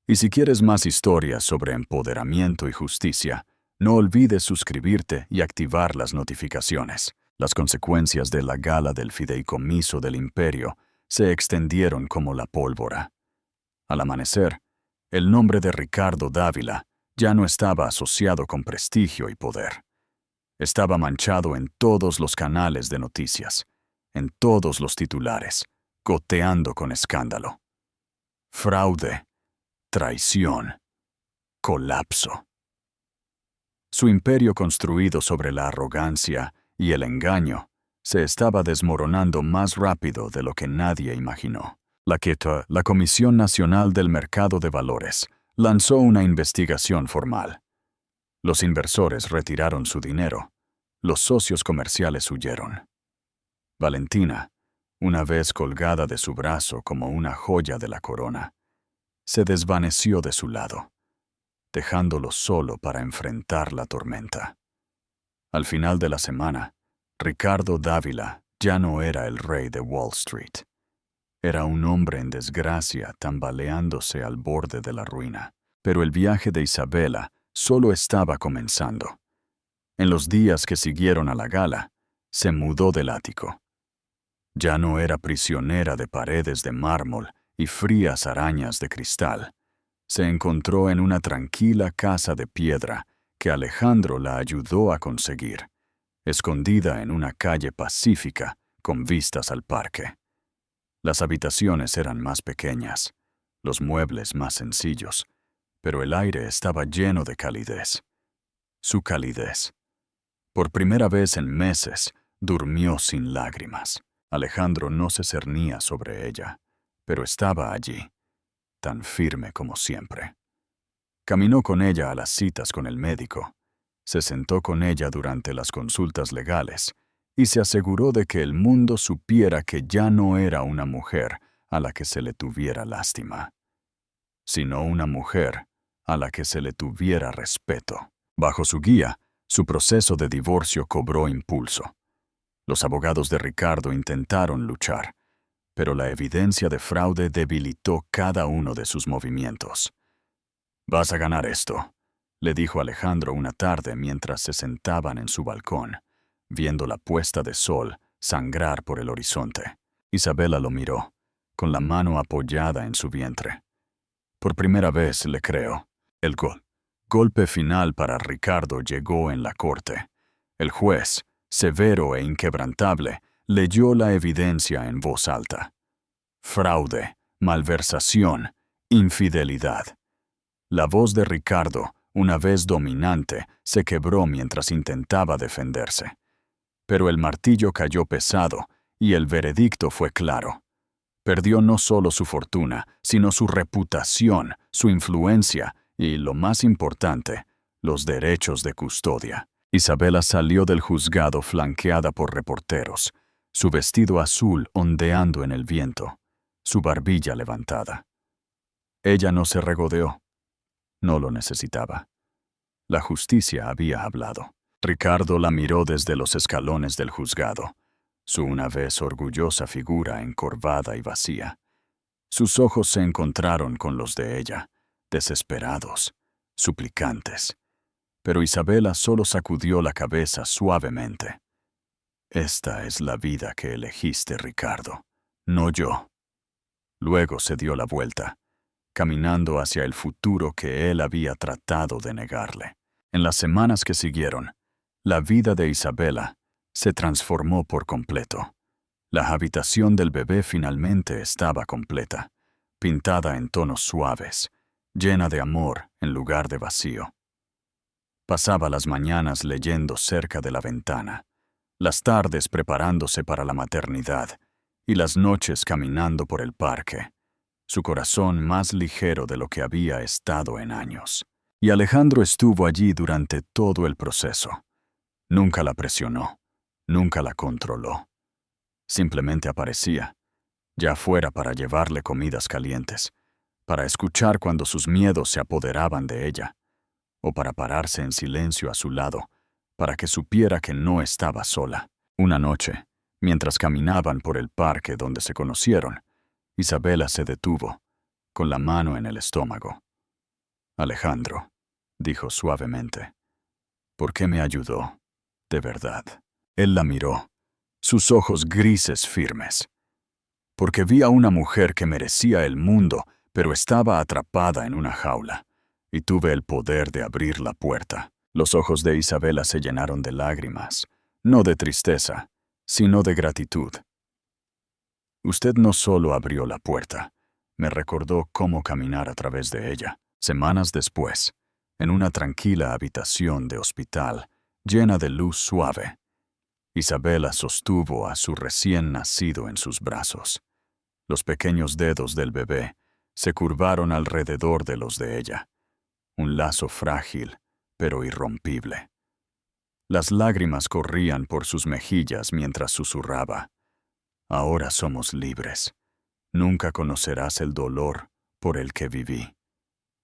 Y si quieres más historias sobre empoderamiento y justicia, no olvides suscribirte y activar las notificaciones. Las consecuencias de la gala del fideicomiso del imperio se extendieron como la pólvora. Al amanecer, el nombre de Ricardo Dávila ya no estaba asociado con prestigio y poder. Estaba manchado en todos los canales de noticias, en todos los titulares, goteando con escándalo. Fraude, traición, colapso. Su imperio construido sobre la arrogancia y el engaño se estaba desmoronando más rápido de lo que nadie imaginó. La Comisión Nacional del Mercado de Valores lanzó una investigación formal. Los inversores retiraron su dinero. Los socios comerciales huyeron. Valentina, una vez colgada de su brazo como una joya de la corona, se desvaneció de su lado, dejándolo solo para enfrentar la tormenta. Al final de la semana, Ricardo Dávila ya no era el rey de Wall Street. Era un hombre en desgracia tambaleándose al borde de la ruina. Pero el viaje de Isabela solo estaba comenzando. En los días que siguieron a la gala, se mudó del ático. Ya no era prisionera de paredes de mármol y frías arañas de cristal. Se encontró en una tranquila casa de piedra que Alejandro la ayudó a conseguir, escondida en una calle pacífica con vistas al parque. Las habitaciones eran más pequeñas, los muebles más sencillos, pero el aire estaba lleno de calidez. Su calidez. Por primera vez en meses, durmió sin lágrimas. Alejandro no se cernía sobre ella, pero estaba allí, tan firme como siempre. Caminó con ella a las citas con el médico, se sentó con ella durante las consultas legales y se aseguró de que el mundo supiera que ya no era una mujer a la que se le tuviera lástima, sino una mujer a la que se le tuviera respeto. Bajo su guía, su proceso de divorcio cobró impulso. Los abogados de Ricardo intentaron luchar, pero la evidencia de fraude debilitó cada uno de sus movimientos. «Vas a ganar esto», le dijo Alejandro una tarde mientras se sentaban en su balcón, viendo la puesta de sol sangrar por el horizonte. Isabela lo miró, con la mano apoyada en su vientre. «Por primera vez le creo». El golpe final para Ricardo llegó en la corte. El juez, severo e inquebrantable, leyó la evidencia en voz alta. Fraude, malversación, infidelidad. La voz de Ricardo, una vez dominante, se quebró mientras intentaba defenderse. Pero el martillo cayó pesado y el veredicto fue claro. Perdió no solo su fortuna, sino su reputación, su influencia y, lo más importante, los derechos de custodia. Isabela salió del juzgado flanqueada por reporteros, su vestido azul ondeando en el viento, su barbilla levantada. Ella no se regodeó. No lo necesitaba. La justicia había hablado. Ricardo la miró desde los escalones del juzgado, su una vez orgullosa figura encorvada y vacía. Sus ojos se encontraron con los de ella, desesperados, suplicantes. Pero Isabela solo sacudió la cabeza suavemente. «Esta es la vida que elegiste, Ricardo, no yo». Luego se dio la vuelta, caminando hacia el futuro que él había tratado de negarle. En las semanas que siguieron, la vida de Isabela se transformó por completo. La habitación del bebé finalmente estaba completa, pintada en tonos suaves, llena de amor en lugar de vacío. Pasaba las mañanas leyendo cerca de la ventana, las tardes preparándose para la maternidad y las noches caminando por el parque, su corazón más ligero de lo que había estado en años. Y Alejandro estuvo allí durante todo el proceso. Nunca la presionó, nunca la controló. Simplemente aparecía, ya fuera para llevarle comidas calientes, para escuchar cuando sus miedos se apoderaban de ella, o para pararse en silencio a su lado, para que supiera que no estaba sola. Una noche, mientras caminaban por el parque donde se conocieron, Isabela se detuvo, con la mano en el estómago. «Alejandro», dijo suavemente, «¿por qué me ayudó? De verdad». Él la miró, sus ojos grises firmes. «Porque vi a una mujer que merecía el mundo, pero estaba atrapada en una jaula, y tuve el poder de abrir la puerta». Los ojos de Isabela se llenaron de lágrimas, no de tristeza, sino de gratitud. «Usted no solo abrió la puerta, me recordó cómo caminar a través de ella». Semanas después, en una tranquila habitación de hospital, llena de luz suave, Isabela sostuvo a su recién nacido en sus brazos. Los pequeños dedos del bebé se curvaron alrededor de los de ella, un lazo frágil, pero irrompible. Las lágrimas corrían por sus mejillas mientras susurraba: Ahora somos libres. Nunca conocerás el dolor por el que viví,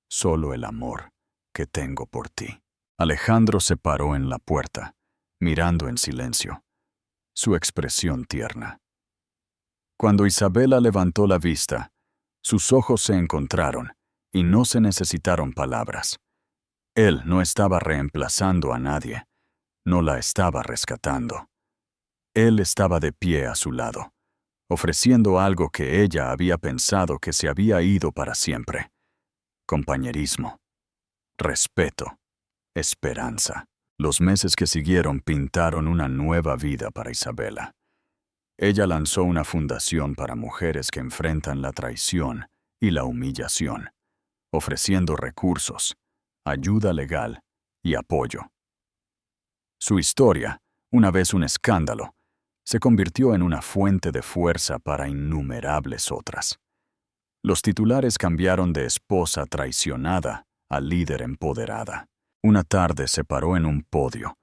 solo el amor que tengo por ti. Alejandro se paró en la puerta, mirando en silencio, su expresión tierna. Cuando Isabela levantó la vista, sus ojos se encontraron y no se necesitaron palabras. Él no estaba reemplazando a nadie, no la estaba rescatando. Él estaba de pie a su lado, ofreciendo algo que ella había pensado que se había ido para siempre: compañerismo, respeto, esperanza. Los meses que siguieron pintaron una nueva vida para Isabela. Ella lanzó una fundación para mujeres que enfrentan la traición y la humillación, ofreciendo recursos, ayuda legal y apoyo. Su historia, una vez un escándalo, se convirtió en una fuente de fuerza para innumerables otras. Los titulares cambiaron de esposa traicionada a líder empoderada. Una tarde se paró en un podio,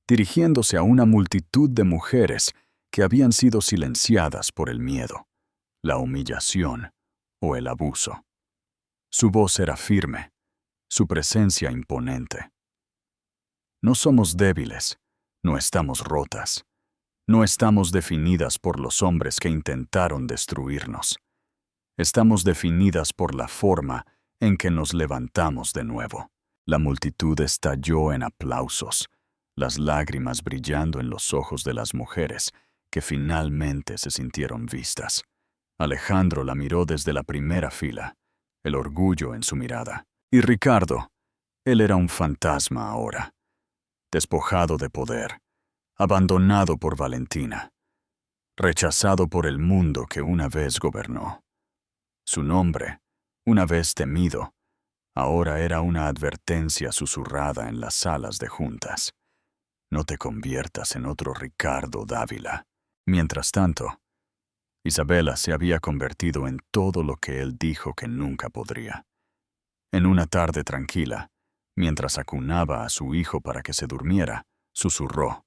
dirigiéndose a una multitud de mujeres que habían sido silenciadas por el miedo, la humillación o el abuso. Su voz era firme, su presencia imponente. No somos débiles, no estamos rotas, no estamos definidas por los hombres que intentaron destruirnos. Estamos definidas por la forma en que nos levantamos de nuevo. La multitud estalló en aplausos, las lágrimas brillando en los ojos de las mujeres que finalmente se sintieron vistas. Alejandro la miró desde la primera fila, el orgullo en su mirada. Y Ricardo, él era un fantasma ahora, despojado de poder, abandonado por Valentina, rechazado por el mundo que una vez gobernó. Su nombre, una vez temido, ahora era una advertencia susurrada en las salas de juntas. No te conviertas en otro Ricardo Dávila. Mientras tanto, Isabela se había convertido en todo lo que él dijo que nunca podría. En una tarde tranquila, mientras acunaba a su hijo para que se durmiera, susurró: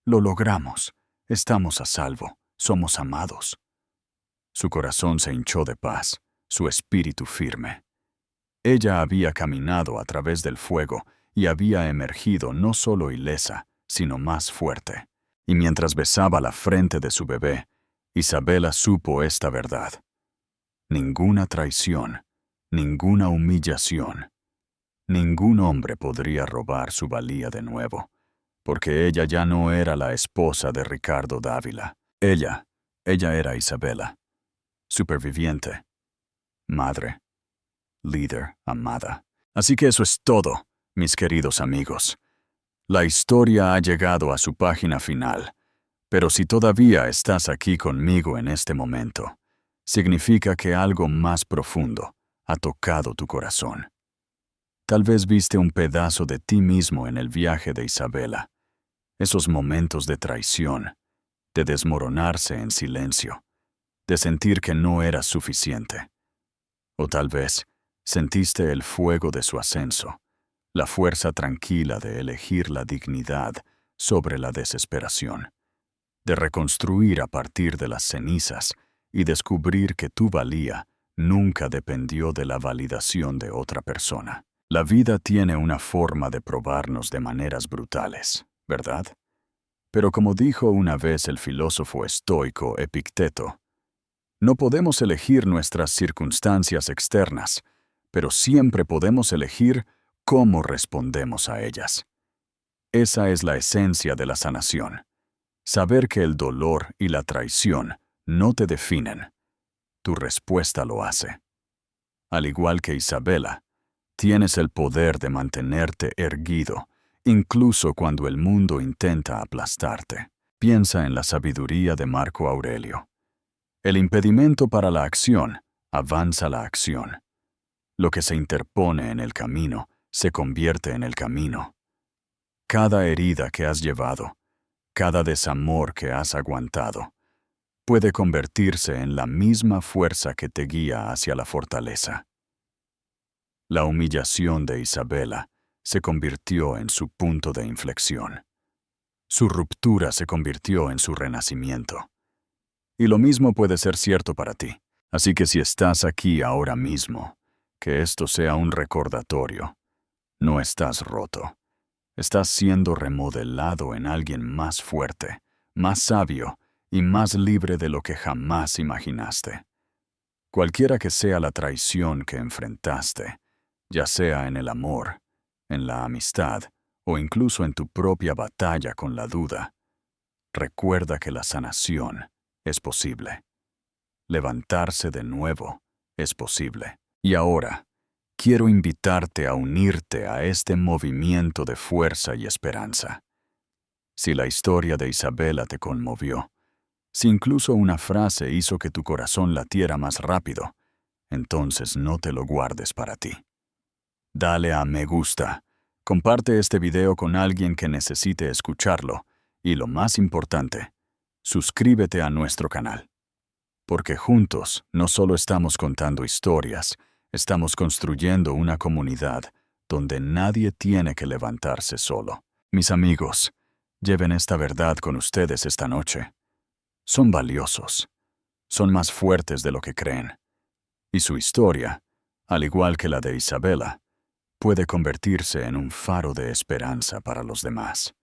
«Lo logramos, estamos a salvo, somos amados». Su corazón se hinchó de paz, su espíritu firme. Ella había caminado a través del fuego y había emergido no solo ilesa, sino más fuerte. Y mientras besaba la frente de su bebé, Isabela supo esta verdad: ninguna traición, ninguna humillación, ningún hombre podría robar su valía de nuevo, porque ella ya no era la esposa de Ricardo Dávila. Ella era Isabela, superviviente, madre, líder amada. Así que eso es todo, mis queridos amigos. La historia ha llegado a su página final, pero si todavía estás aquí conmigo en este momento, significa que algo más profundo ha tocado tu corazón. Tal vez viste un pedazo de ti mismo en el viaje de Isabela, esos momentos de traición, de desmoronarse en silencio, de sentir que no eras suficiente. O tal vez sentiste el fuego de su ascenso, la fuerza tranquila de elegir la dignidad sobre la desesperación, de reconstruir a partir de las cenizas y descubrir que tu valía nunca dependió de la validación de otra persona. La vida tiene una forma de probarnos de maneras brutales, ¿verdad? Pero como dijo una vez el filósofo estoico Epicteto, no podemos elegir nuestras circunstancias externas, pero siempre podemos elegir cómo respondemos a ellas. Esa es la esencia de la sanación. Saber que el dolor y la traición no te definen. Tu respuesta lo hace. Al igual que Isabela, tienes el poder de mantenerte erguido, incluso cuando el mundo intenta aplastarte. Piensa en la sabiduría de Marco Aurelio. El impedimento para la acción avanza la acción. Lo que se interpone en el camino se convierte en el camino. Cada herida que has llevado, cada desamor que has aguantado, puede convertirse en la misma fuerza que te guía hacia la fortaleza. La humillación de Isabela se convirtió en su punto de inflexión. Su ruptura se convirtió en su renacimiento. Y lo mismo puede ser cierto para ti. Así que si estás aquí ahora mismo, que esto sea un recordatorio. No estás roto. Estás siendo remodelado en alguien más fuerte, más sabio y más libre de lo que jamás imaginaste. Cualquiera que sea la traición que enfrentaste, ya sea en el amor, en la amistad o incluso en tu propia batalla con la duda, recuerda que la sanación es posible. Levantarse de nuevo es posible. Y ahora, quiero invitarte a unirte a este movimiento de fuerza y esperanza. Si la historia de Isabela te conmovió, si incluso una frase hizo que tu corazón latiera más rápido, entonces no te lo guardes para ti. Dale a me gusta, comparte este video con alguien que necesite escucharlo y lo más importante, suscríbete a nuestro canal. Porque juntos no solo estamos contando historias, estamos construyendo una comunidad donde nadie tiene que levantarse solo. Mis amigos, lleven esta verdad con ustedes esta noche. Son valiosos. Son más fuertes de lo que creen. Y su historia, al igual que la de Isabela, puede convertirse en un faro de esperanza para los demás.